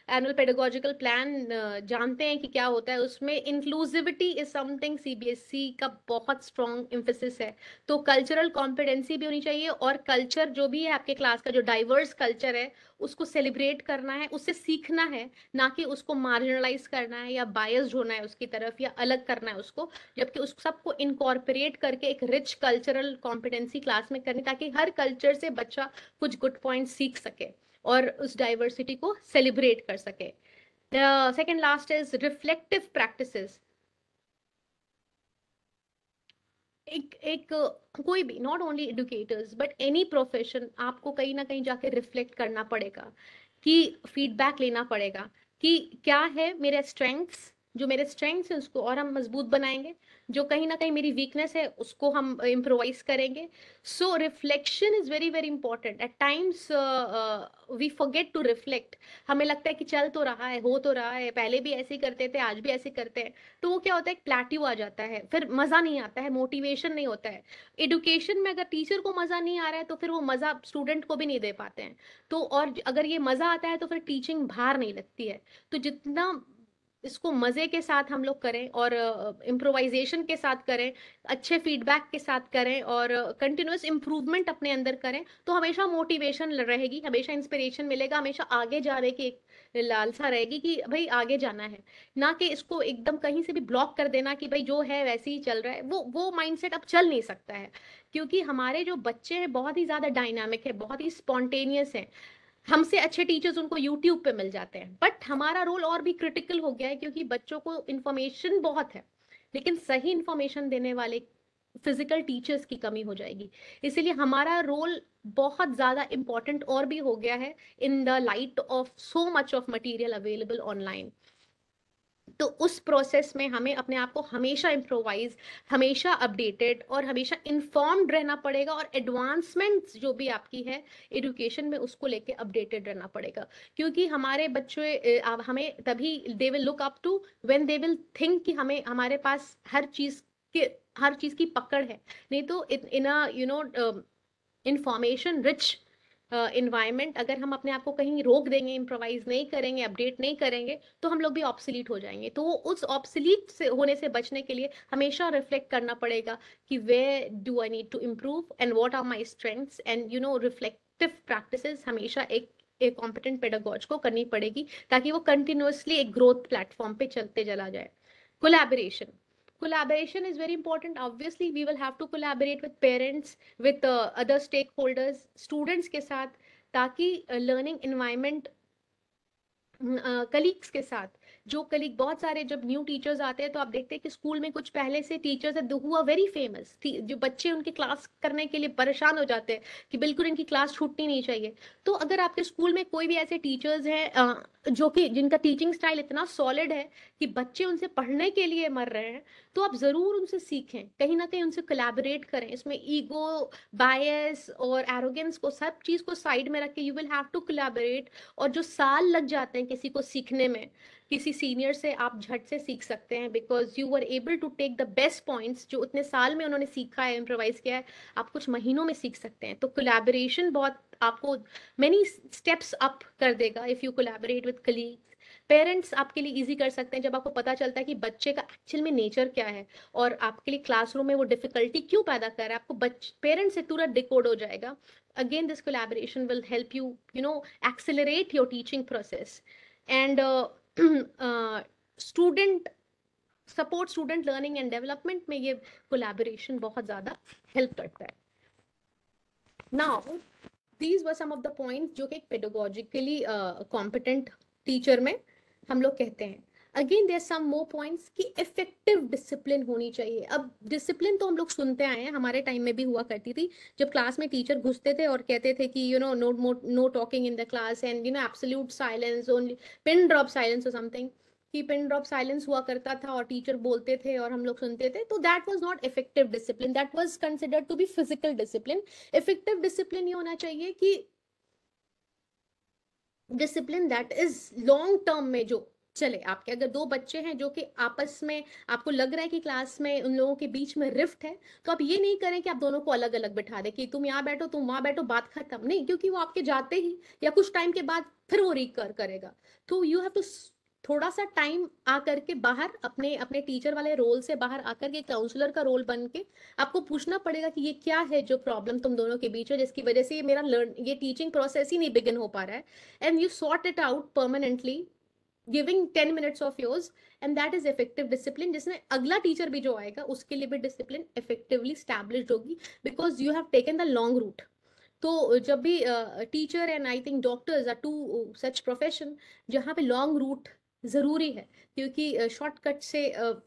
एनुअल पेडागोजिकल प्लान जानते हैं कि क्या होता है, उसमें इंक्लूसिविटी इज समथिंग सीबीएसई का बहुत स्ट्रॉन्ग एम्फेसिस है। तो कल्चरल कॉम्पिटेंसी भी होनी चाहिए, और कल्चर जो भी है आपके क्लास का, जो डाइवर्स कल्चर है, उसको सेलिब्रेट करना है, उससे सीखना है, ना कि उसको मार्जिनलाइज करना है या बायस्ड होना है उसकी तरफ, या अलग करना है उसको। जबकि उस सबको इनकॉर्पोरेट करके एक रिच कल्चरल कॉम्पिटेंसी क्लास में करनी, ताकि हर कल्चर से बच्चा कुछ गुड पॉइंट सीख सके और उस डाइवर्सिटी को सेलिब्रेट कर सके। The second last is reflective practices. एक कोई भी, not only educators but any profession, आपको कहीं ना कहीं जाके रिफ्लेक्ट करना पड़ेगा, कि फीडबैक लेना पड़ेगा कि क्या है मेरे स्ट्रेंथ्स, जो मेरे स्ट्रेंथ्स है उसको और हम मजबूत बनाएंगे, जो कहीं ना कहीं मेरी वीकनेस है उसको हम इम्प्रोवाइज करेंगे। So reflection is very very important. At times we forget to reflect. हमें लगता है कि चल तो रहा है, हो तो रहा है, पहले भी ऐसे ही करते थे, आज भी ऐसे करते हैं। तो वो क्या होता है, एक प्लेट्यू आ जाता है, फिर मजा नहीं आता है, मोटिवेशन नहीं होता है। एडुकेशन में अगर टीचर को मजा नहीं आ रहा है, तो फिर वो मजा स्टूडेंट को भी नहीं दे पाते हैं। तो और अगर ये मजा आता है, तो फिर टीचिंग भार नहीं लगती है। तो जितना इसको मजे के साथ हम लोग करें, और इम्प्रोवाइजेशन के साथ करें, अच्छे फीडबैक के साथ करें, और कंटिन्यूअस इम्प्रूवमेंट अपने अंदर करें, तो हमेशा मोटिवेशन रहेगी, हमेशा इंस्पिरेशन मिलेगा, हमेशा आगे जाने की एक लालसा रहेगी कि भाई आगे जाना है। ना कि इसको एकदम कहीं से भी ब्लॉक कर देना कि भाई जो है वैसे ही चल रहा है, वो माइंडसेट अब चल नहीं सकता है। क्योंकि हमारे जो बच्चे हैं बहुत ही ज्यादा डायनामिक है, बहुत ही स्पॉन्टेनियस है। हमसे अच्छे टीचर्स उनको यूट्यूब पे मिल जाते हैं, बट हमारा रोल और भी क्रिटिकल हो गया है, क्योंकि बच्चों को इन्फॉर्मेशन बहुत है, लेकिन सही इन्फॉर्मेशन देने वाले फिजिकल टीचर्स की कमी हो जाएगी। इसीलिए हमारा रोल बहुत ज्यादा इंपॉर्टेंट और भी हो गया है, in the light of so much of material available online. तो उस प्रोसेस में हमें अपने आप को हमेशा इम्प्रोवाइज, हमेशा अपडेटेड और हमेशा इन्फॉर्म्ड रहना पड़ेगा, और एडवांसमेंट्स जो भी आपकी है एजुकेशन में, उसको लेके अपडेटेड रहना पड़ेगा। क्योंकि हमारे बच्चे हमें तभी they will look up to when they will think कि हमें, हमारे पास के हर चीज की पकड़ है। नहीं तो इन अ इंफॉर्मेशन रिच इन्वायरमेंट, अगर हम अपने आप को कहीं रोक देंगे, इम्प्रोवाइज नहीं करेंगे, अपडेट नहीं करेंगे, तो हम लोग भी ऑब्सलीट हो जाएंगे। तो उस ऑब्सलीट से होने से बचने के लिए हमेशा रिफ्लेक्ट करना पड़ेगा कि where do I need to improve and what are my strengths, and reflective practices हमेशा एक कॉम्पिटेंट पेडागोज को करनी पड़ेगी, ताकि वो कंटिन्यूअसली एक ग्रोथ प्लेटफॉर्म पे चलते चला जाए। Collaboration, collaboration is very important. Obviously we will have to collaborate with parents, with other stakeholders, students के साथ, ताकि learning environment कलीग्स के साथ जो कलीग, बहुत सारे जब न्यू टीचर्स आते हैं तो आप देखते हैं कि स्कूल में कुछ पहले से टीचर्स है हु आर वेरी फेमस, जो बच्चे उनकी क्लास करने के लिए परेशान हो जाते हैं कि बिल्कुल इनकी क्लास छूटनी नहीं चाहिए। तो अगर आपके स्कूल में कोई भी ऐसे टीचर्स हैं जो कि जिनका टीचिंग स्टाइल इतना सॉलिड है कि बच्चे उनसे पढ़ने के लिए मर रहे हैं, तो आप जरूर उनसे सीखें, कहीं ना कहीं उनसे कोलैबोरेट करें। इसमें ईगो, बायस और एरोगेंस को, सब चीज को साइड में रख के you will have to collaborate. और जो साल लग जाते हैं किसी को सीखने में, किसी सीनियर से आप झट से सीख सकते हैं, because you are able to take the best points जो उतने साल में उन्होंने सीखा है, इम्प्रोवाइज किया है, आप कुछ महीनों में सीख सकते हैं। तो कोलैबोरेशन बहुत आपको मेनी स्टेप्स अप कर देगा if you collaborate with colleagues. Parents आपके लिए इजी कर सकते हैं जब आपको पता चलता है कि बच्चे का एक्चुअल में नेचर क्या है और आपके लिए क्लासरूम में वो डिफिकल्टी क्यों पैदा कर रहा है, आपको पेरेंट्स से तुरंत डिकोड हो जाएगा। Again this collaboration will help you you know accelerate your teaching process. And student support, student learning and development में ये कोलैबोरेशन बहुत ज्यादा हेल्प करता है। Now these were some of the points जो कि एक पेडागोजिकली कॉम्पिटेंट टीचर में हम लोग कहते हैं। Again there some more points कि इफेक्टिव डिसिप्लिन होनी चाहिए। अब डिसिप्लिन तो हम लोग सुनते आए हैं, हमारे टाइम में भी हुआ करती थी, जब क्लास में टीचर घुसते थे और कहते थे कि know talking in the class and absolute silence, only pin drop silence और समथिंग, कि पिन ड्रॉप साइलेंस हुआ करता था और टीचर बोलते थे और हम लोग सुनते थे। तो that was not effective discipline, that was considered to be physical discipline. Effective discipline ये होना चाहिए कि discipline that is long term में जो चले। आपके अगर दो बच्चे हैं जो कि आपस में आपको लग रहा है कि क्लास में उन लोगों के बीच में रिफ्ट है, तो आप ये नहीं करें कि आप दोनों को अलग अलग बिठा दें कि तुम यहाँ बैठो तुम वहां बैठो, बात खत्म नहीं, क्योंकि वो आपके जाते ही या कुछ टाइम के बाद फिर वो रिकर करेगा। तो यू हैव टू थोड़ा सा टाइम आकर के बाहर अपने अपने टीचर वाले रोल से बाहर आकर के काउंसलर का रोल बन के आपको पूछना पड़ेगा कि ये क्या है जो प्रॉब्लम तुम दोनों के बीच है, जिसकी वजह से ये मेरा लर्न ये टीचिंग प्रोसेस ही नहीं बिगिन हो पा रहा है। And you sort it out permanently, giving 10 minutes of yours, and that is effective discipline, जिसमें अगला टीचर भी जो आएगा उसके लिए भी डिसिप्लिन इफेक्टिवली स्टैब्लिश्ड होगी, because you have taken the long route. तो जब भी teacher and I think doctors are two such profession जहाँ पे लॉन्ग रूट जरूरी है, क्योंकि शॉर्टकट से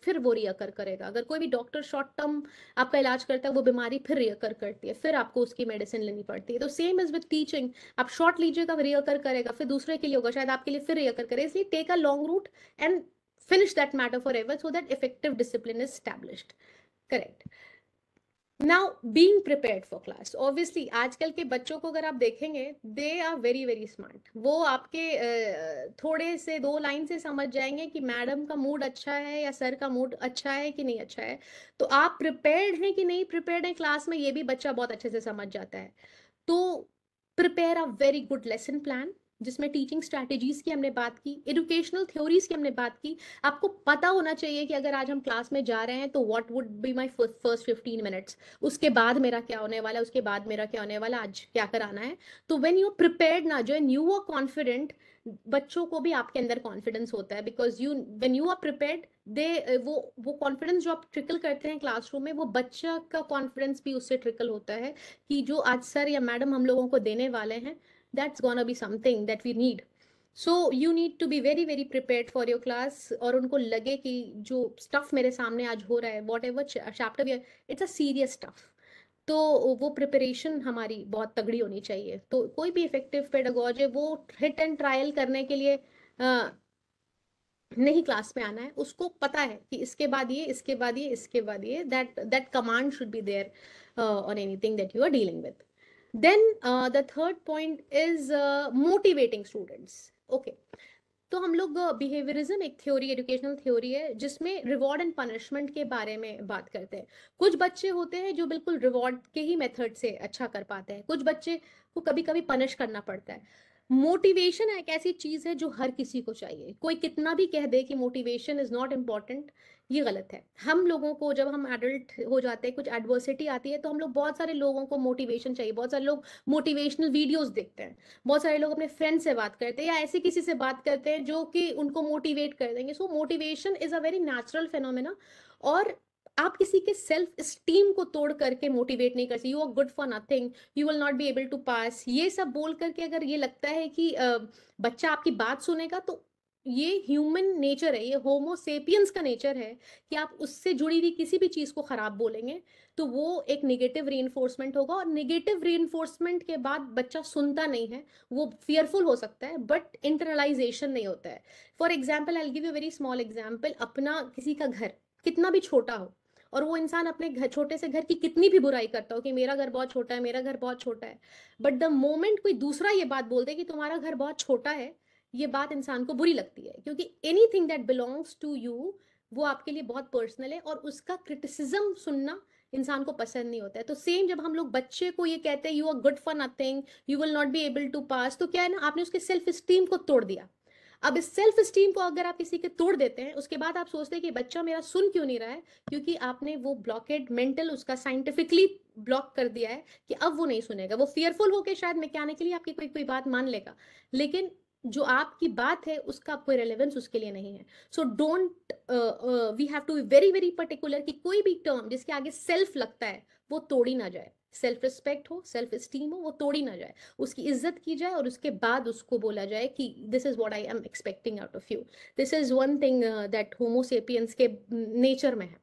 फिर वो रियकर करेगा। अगर कोई भी डॉक्टर शॉर्ट टर्म आपका इलाज करता है, वो बीमारी फिर रियकर करती है, फिर आपको उसकी मेडिसिन लेनी पड़ती है। तो सेम इज विद टीचिंग, आप शॉर्ट लीजिएगा रियकर करेगा, फिर दूसरे के लिए होगा, शायद आपके लिए फिर रियकर करे, इसलिए take a long route and finish that matter forever so that effective discipline is established. Correct. Now being prepared for class, obviously आजकल के बच्चों को अगर आप देखेंगे, they are very very smart. वो आपके थोड़े से दो लाइन से समझ जाएंगे कि मैडम का मूड अच्छा है या सर का मूड अच्छा है कि नहीं अच्छा है। तो आप प्रिपेयर्ड हैं कि नहीं प्रिपेयर्ड हैं क्लास में, ये भी बच्चा बहुत अच्छे से समझ जाता है। तो prepare a very good lesson plan, जिसमें टीचिंग स्ट्रैटेजीज की हमने बात की, एजुकेशनल थ्योरीज की हमने बात की। आपको पता होना चाहिए कि अगर आज हम क्लास में जा रहे हैं तो what would be my first 15 minutes, उसके बाद मेरा क्या होने वाला है, उसके बाद मेरा क्या होने वाला, आज क्या कराना है। तो व्हेन यू आर प्रिपेयर्ड ना, जो यू आर कॉन्फिडेंट, बच्चों को भी आपके अंदर कॉन्फिडेंस होता है, because you when you are prepared they वो कॉन्फिडेंस जो आप ट्रिकल करते हैं क्लासरूम में, वो बच्चा का कॉन्फिडेंस भी उससे ट्रिकल होता है कि जो आज सर या मैडम हम लोगों को देने वाले हैं, that's gonna be something that we need. So you need to be very very prepared for your class, और उनको लगे कि जो stuff मेरे सामने आज हो रहा है, whatever chapter we are, it's a serious stuff। तो वो प्रिपरेशन हमारी बहुत तगड़ी होनी चाहिए। तो कोई भी इफेक्टिव पेडागोज है वो हिट एंड ट्रायल करने के लिए नहीं क्लास में आना है, उसको पता है कि इसके बाद ये, इसके बाद ये, इसके बाद ये, that command should be there on anything that you are dealing with. Then the third point is motivating students. Okay, तो हम लोग बिहेवियरिज्म एक थ्योरी, एजुकेशनल थ्योरी है, जिसमें रिवॉर्ड एंड पनिशमेंट के बारे में बात करते हैं। कुछ बच्चे होते हैं जो बिल्कुल रिवॉर्ड के ही मेथड से अच्छा कर पाते हैं, कुछ बच्चे को कभी कभी पनिश करना पड़ता है। मोटिवेशन एक ऐसी चीज है जो हर किसी को चाहिए। कोई कितना भी कह दे कि मोटिवेशन इज नॉट इम्पॉर्टेंट, ये गलत है। हम लोगों को जब हम एडल्ट हो जाते हैं, कुछ एडवर्सिटी आती है, तो हम लोग, बहुत सारे लोगों को मोटिवेशन चाहिए, बहुत सारे लोग मोटिवेशनल वीडियोस देखते हैं, बहुत सारे लोग अपने फ्रेंड से बात करते हैं या ऐसे किसी से बात करते हैं जो कि उनको मोटिवेट कर देंगे। सो motivation is a very natural phenomena, और आप किसी के सेल्फ स्टीम को तोड़ करके मोटिवेट नहीं कर सकते। You are good for nothing, you will not be able to pass, ये सब बोल करके अगर ये लगता है कि बच्चा आपकी बात सुनेगा, तो ये ह्यूमन नेचर है, ये होमो सेपियंस का नेचर है कि आप उससे जुड़ी हुई किसी भी चीज़ को खराब बोलेंगे, तो वो एक नेगेटिव रीइंफोर्समेंट होगा, और नेगेटिव रीइंफोर्समेंट के बाद बच्चा सुनता नहीं है, वो फियरफुल हो सकता है बट इंटरनलाइजेशन नहीं होता है। For example, I give you very small example, अपना किसी का घर कितना भी छोटा हो, और वो इंसान अपने घर, छोटे से घर की कितनी भी बुराई करता हो कि मेरा घर बहुत छोटा है, मेरा घर बहुत छोटा है, बट द मोमेंट कोई दूसरा ये बात बोलते है कि तुम्हारा घर बहुत छोटा है, ये बात इंसान को बुरी लगती है, क्योंकि anything that belongs to you वो आपके लिए बहुत पर्सनल है, और उसका क्रिटिसिज्म सुनना इंसान को पसंद नहीं होता है। तो सेम जब हम लोग बच्चे को ये कहते हैं you are good for nothing, you will not be able to pass, तो क्या है ना, आपने उसके सेल्फ स्टीम को तोड़ दिया। अब इस सेल्फ स्टीम को अगर आप किसी के तोड़ देते हैं, उसके बाद आप सोचते हैं कि बच्चा मेरा सुन क्यों नहीं रहा है, क्योंकि आपने वो ब्लॉकेड मेंटल उसका साइंटिफिकली ब्लॉक कर दिया है कि अब वो नहीं सुनेगा। वो फियरफुल होके शायद मैकेनिकली आपकी कोई कोई बात मान लेगा, लेकिन जो आपकी बात है उसका कोई रेलेवेंस उसके लिए नहीं है। So don't, we have to be very very particular कि कोई भी टर्म जिसके आगे सेल्फ लगता है वो तोड़ी ना जाए। सेल्फ रिस्पेक्ट हो, सेल्फ स्टीम हो, वो तोड़ी ना जाए, उसकी इज्जत की जाए, और उसके बाद उसको बोला जाए कि this is what I am expecting out of you. This is one thing that homo sapiens के नेचर में है।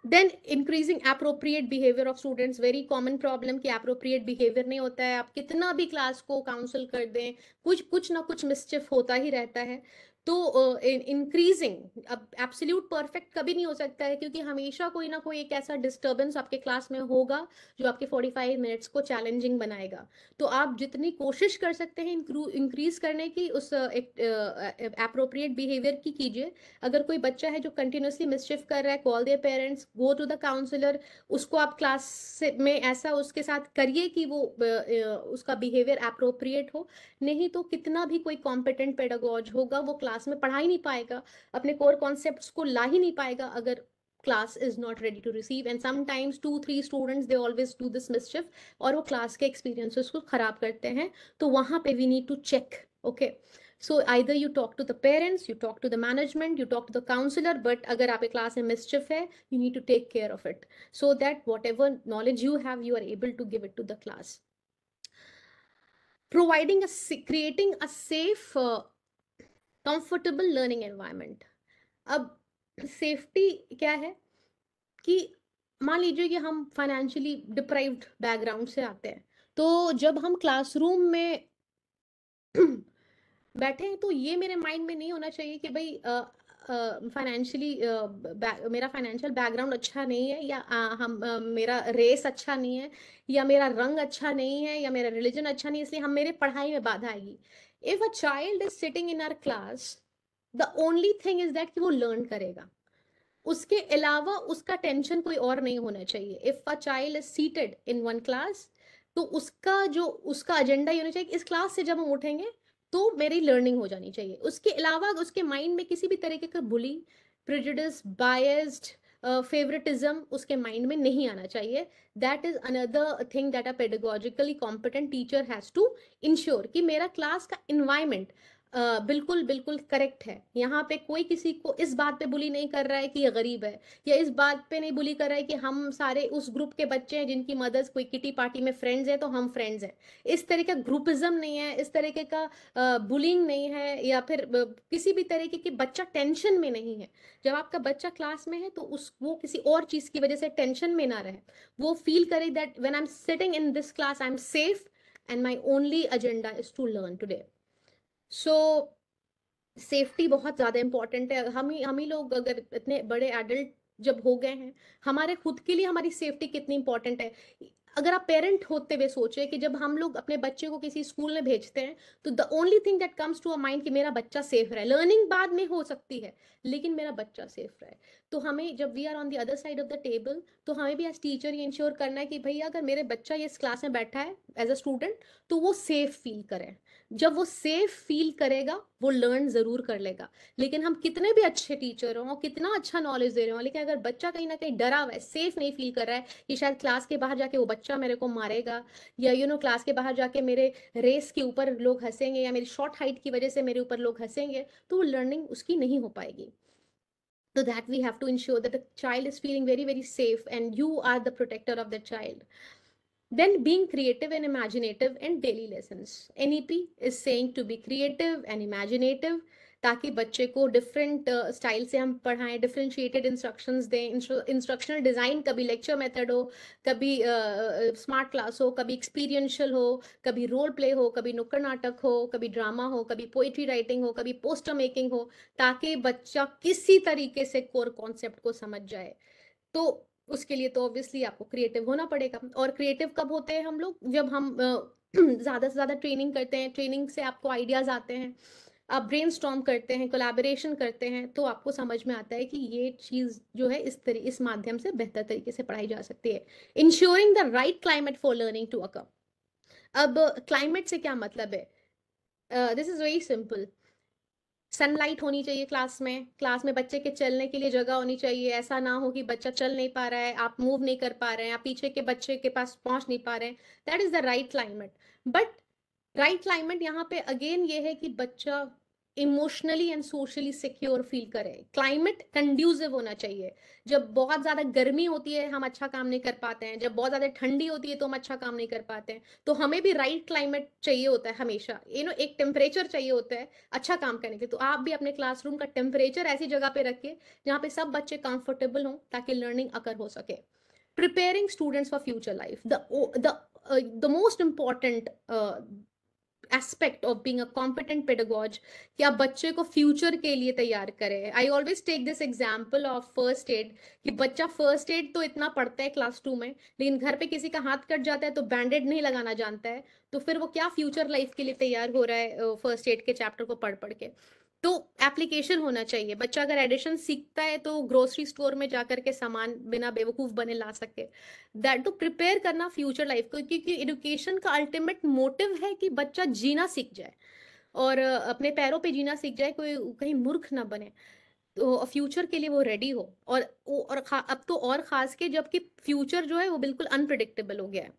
Then increasing appropriate behaviour of students, very common problem कि अप्रोप्रिएट बिहेवियर नहीं होता है, आप कितना भी क्लास को काउंसिल कर दें, कुछ कुछ ना कुछ मिसचिफ होता ही रहता है। तो इंक्रीजिंग, अब एब्सोल्यूट परफेक्ट कभी नहीं हो सकता है, क्योंकि हमेशा कोई ना कोई एक ऐसा डिस्टर्बेंस आपके क्लास में होगा जो आपके 45 मिनट्स को चैलेंजिंग बनाएगा। तो आप जितनी कोशिश कर सकते हैं इंक्रीज करने की, उस अप्रोप्रिएट बिहेवियर की कीजिए। अगर कोई बच्चा है जो कंटिन्यूसली मिसचिफ कर रहा है, call their parents, go to the counsellor, उसको आप क्लास में ऐसा उसके साथ करिए कि वो उसका बिहेवियर अप्रोप्रिएट हो। नहीं तो कितना भी कोई कॉम्पिटेंट पेडागोज होगा, वो क्लास में पढ़ा ही नहीं पाएगा, अपने कोर कॉन्सेप्ट्स को ला ही नहीं पाएगा, अगर class is not ready to receive, and sometimes 2-3 students they always do this mischief, और वो क्लास के एक्सपीरियंसेस को खराब करते हैं। तो वहां पे we need to check, okay? So either you talk to the parents, you talk to the management, you talk to the counselor, but अगर आपके क्लास में mischief है, you need to take care of it, so that whatever knowledge you have, you are able to give it to the class. Providing creating a safe, comfortable learning environment. अब safety क्या है कि मान लीजिए कि हम financially deprived background से आते हैं, तो जब हम क्लासरूम में बैठे हैं, तो ये मेरे माइंड में नहीं होना चाहिए कि भाई फाइनेंशियली मेरा फाइनेंशियल बैकग्राउंड अच्छा नहीं है, या मेरा रेस अच्छा नहीं है, या मेरा रंग अच्छा नहीं है, या मेरा रिलीजन अच्छा नहीं है, इसलिए हम मेरे पढ़ाई में बाधा आएगी। If a child is sitting in our class, the only thing is that कि वो लर्न करेगा, उसके अलावा उसका टेंशन कोई और नहीं होना चाहिए। If a child is seated in one class, तो उसका एजेंडा ये होना चाहिए कि इस क्लास से जब हम उठेंगे तो मेरी लर्निंग हो जानी चाहिए। उसके अलावा उसके माइंड में किसी भी तरीके का बुली, प्रेजुडिस, बायस्ड, फेवरेटिज्म उसके माइंड में नहीं आना चाहिए। That is another thing that a pedagogically competent teacher has to ensure कि मेरा क्लास का इन्वायरमेंट बिल्कुल बिल्कुल करेक्ट है। यहाँ पे कोई किसी को इस बात पे बुली नहीं कर रहा है कि ये गरीब है, या इस बात पे नहीं बुली कर रहा है कि हम सारे उस ग्रुप के बच्चे हैं जिनकी मदर्स कोई किटी पार्टी में फ्रेंड्स है तो हम फ्रेंड्स हैं। इस तरह का ग्रुपिज्म नहीं है, इस तरीके का बुलिंग नहीं है, या फिर किसी भी तरीके की बच्चा टेंशन में नहीं है। जब आपका बच्चा क्लास में है तो उस वो किसी और चीज की वजह से टेंशन में ना रहे, वो फील करे that when I am sitting in this class I am safe and my only agenda is to learn today. So safety बहुत ज़्यादा इंपॉर्टेंट है। हम ही लोग अगर इतने बड़े एडल्ट जब हो गए हैं, हमारे खुद के लिए हमारी सेफ्टी कितनी इंपॉर्टेंट है। अगर आप पेरेंट होते हुए सोचे कि जब हम लोग अपने बच्चे को किसी स्कूल में भेजते हैं, तो the only thing that comes to a mind कि मेरा बच्चा सेफ रहे। लर्निंग बाद में हो सकती है, लेकिन मेरा बच्चा सेफ रहे। तो हमें जब we are on the other side of the table, तो हमें भी एज टीचर ये इंश्योर करना है कि भैया अगर मेरे बच्चा ये इस क्लास में बैठा है एज अ स्टूडेंट, तो वो सेफ फील करे। जब वो सेफ फील करेगा, वो लर्न जरूर कर लेगा। लेकिन हम कितने भी अच्छे टीचर हों, कितना अच्छा नॉलेज दे रहे हो, लेकिन अगर बच्चा कहीं ना कहीं डरा हुआ है, सेफ नहीं फील कर रहा है कि शायद क्लास के बाहर जाके वो बच्चा मेरे को मारेगा, या क्लास के बाहर जाके मेरे रेस के ऊपर लोग हंसेंगे, या मेरी शॉर्ट हाइट की वजह से मेरे ऊपर लोग हंसेंगे, तो वो लर्निंग उसकी नहीं हो पाएगी। So that we have to ensure that the child is feeling very very safe, and you are the protector of the child. Then being creative and imaginative in daily lessons. NEP is saying to be creative and imaginative. ताकि बच्चे को different style से हम पढ़ाएं, differentiated instructions दें, instructional design, कभी lecture method हो, कभी smart class हो, कभी एक्सपीरियंशियल हो, कभी रोल प्ले हो, कभी नुक्कड़ नाटक हो, कभी ड्रामा हो, कभी पोइट्री राइटिंग हो, कभी पोस्टर मेकिंग हो, ताकि बच्चा किसी तरीके से कोर कॉन्सेप्ट को समझ जाए। तो उसके लिए तो ऑब्वियसली आपको क्रिएटिव होना पड़ेगा। और क्रिएटिव कब होते हैं हम लोग? जब हम ज़्यादा से ज़्यादा ट्रेनिंग करते हैं, ट्रेनिंग से आपको आइडियाज़ आते हैं, आप ब्रेनस्टॉर्म करते हैं, कोलैबोरेशन करते हैं, तो आपको समझ में आता है कि ये चीज़ जो है इस माध्यम से बेहतर तरीके से पढ़ाई जा सकती है। Ensuring the right climate for learning to occur. अब क्लाइमेट से क्या मतलब है? This is very simple. Sunlight होनी चाहिए क्लास में बच्चे के चलने के लिए जगह होनी चाहिए। ऐसा ना हो कि बच्चा चल नहीं पा रहा है, आप मूव नहीं कर पा रहे हैं, आप पीछे के बच्चे के पास पहुंच नहीं पा रहे हैं। That is the right climate. But right climate यहाँ पे अगेन ये है कि बच्चा emotionally and socially secure feel करे। क्लाइमेट कंड्यूसिव होना चाहिए। जब बहुत ज्यादा गर्मी होती है हम अच्छा काम नहीं कर पाते हैं, जब बहुत ज्यादा ठंडी होती है तो हम अच्छा काम नहीं कर पाते हैं। तो हमें भी राइट क्लाइमेट चाहिए होता है हमेशा, एक टेम्परेचर चाहिए होता है अच्छा काम करने के लिए। तो आप भी अपने क्लासरूम का टेम्परेचर ऐसी जगह पे रखिए जहाँ पे सब बच्चे कंफर्टेबल हों, ताकि लर्निंग अकर हो सके। Preparing students for future life, the most important aspect of being a competent pedagogue, कि आप बच्चे को फ्यूचर के लिए तैयार करें। I always take this example of first aid, कि बच्चा फर्स्ट एड तो इतना पढ़ता है क्लास 2 में, लेकिन घर पे किसी का हाथ कट जाता है तो बैंडेड नहीं लगाना जानता है। तो फिर वो क्या फ्यूचर लाइफ के लिए तैयार हो रहा है फर्स्ट एड के चैप्टर को पढ़ पढ़ के? तो एप्लीकेशन होना चाहिए। बच्चा अगर एडिशन सीखता है तो ग्रोसरी स्टोर में जाकर के सामान बिना बेवकूफ बने ला सके। दैट, तो प्रिपेयर करना फ्यूचर लाइफ को, क्योंकि एजुकेशन का अल्टीमेट मोटिव है कि बच्चा जीना सीख जाए और अपने पैरों पे जीना सीख जाए, कोई कहीं मूर्ख ना बने। तो फ्यूचर के लिए वो रेडी हो। अब तो और खास के जबकि फ्यूचर जो है वो बिल्कुल अनप्रिडिक्टेबल हो गया है।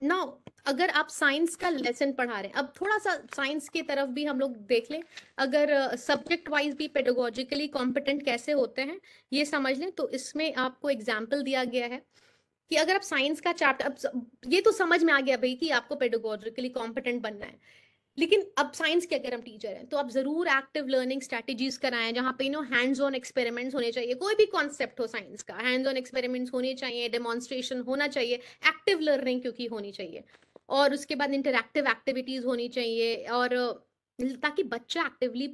नाउ अगर आप साइंस का लेसन पढ़ा रहे हैं, अब थोड़ा सा साइंस की तरफ भी हम लोग देख लें। अगर सब्जेक्ट वाइज भी पेडागोजिकली कॉम्पिटेंट कैसे होते हैं ये समझ लें, तो इसमें आपको एग्जाम्पल दिया गया है कि अगर आप साइंस का चैप्टर, ये तो समझ में आ गया भाई कि आपको पेडागोजिकली कॉम्पिटेंट बनना है। लेकिन अब साइंस के अगर हम टीचर हैं तो आप जरूर एक्टिव लर्निंग स्ट्रेटेजीज कराएं, जहाँ पे हैंड्स ऑन एक्सपेरिमेंट्स होने चाहिए। कोई भी कॉन्सेप्ट हो साइंस का, हैंड्स ऑन एक्सपेरिमेंट्स होने चाहिए, डेमोन्स्ट्रेशन होना चाहिए, एक्टिव लर्निंग क्योंकि होनी चाहिए। और उसके बाद इंटरैक्टिव एक्टिविटीज होनी चाहिए, और ताकि बच्चा एक्टिवली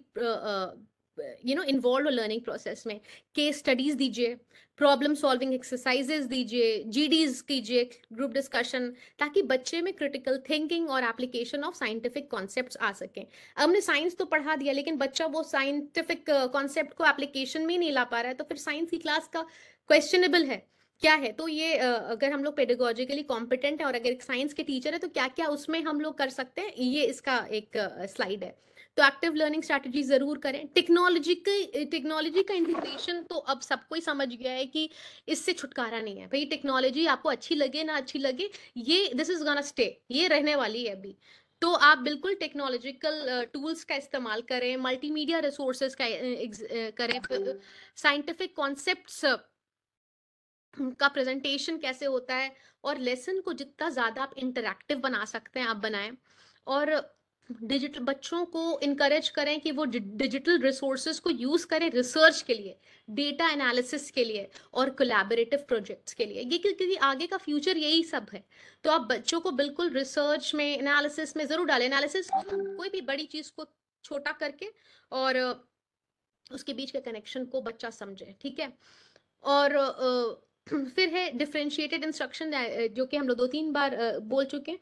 इन्वॉल्व हो लर्निंग प्रोसेस में। केस स्टडीज दीजिए, प्रॉब्लम सॉल्विंग एक्सरसाइजेज दीजिए, जीडीज कीजिए, ग्रुप डिस्कशन, ताकि बच्चे में क्रिटिकल थिंकिंग और एप्लीकेशन ऑफ साइंटिफिक कॉन्सेप्ट्स आ सकें। अब हमने साइंस तो पढ़ा दिया, लेकिन बच्चा वो साइंटिफिक कॉन्सेप्ट को एप्लीकेशन में ही नहीं ला पा रहा है, तो फिर साइंस की क्लास का क्वेश्चनेबल है क्या है? तो ये अगर हम लोग पेडागोजिकली कॉम्पिटेंट है और अगर एक साइंस के टीचर है तो क्या क्या उसमें हम लोग कर सकते हैं, ये इसका एक स्लाइड है। तो एक्टिव लर्निंग स्ट्रैटेजी जरूर करें। टेक्नोलॉजी का इंटीग्रेशन तो अब सबको ही समझ गया है कि इससे छुटकारा नहीं है भाई। टेक्नोलॉजी आपको अच्छी लगे ना अच्छी लगे, ये दिस इज गोना स्टे, ये रहने वाली है अभी। तो आप बिल्कुल टेक्नोलॉजिकल टूल्स का इस्तेमाल करें, मल्टीमीडिया रिसोर्सेज का करें, साइंटिफिक कॉन्सेप्ट्स का प्रेजेंटेशन कैसे होता है, और लेसन को जितना ज़्यादा आप इंटरैक्टिव बना सकते हैं आप बनाएं। और डिजिटल बच्चों को इनकरेज करें कि वो डिजिटल रिसोर्सेज को यूज़ करें रिसर्च के लिए, डेटा एनालिसिस के लिए और कोलैबोरेटिव प्रोजेक्ट्स के लिए। ये क्योंकि आगे का फ्यूचर यही सब है। तो आप बच्चों को बिल्कुल रिसर्च में, एनालिसिस में ज़रूर डालें। एनालिसिस कोई भी बड़ी चीज़ को छोटा करके और उसके बीच के कनेक्शन को बच्चा समझे, ठीक है। और फिर है डिफरेंशिएटेड इंस्ट्रक्शन, जो कि हम लोग 2-3 बार बोल चुके हैं,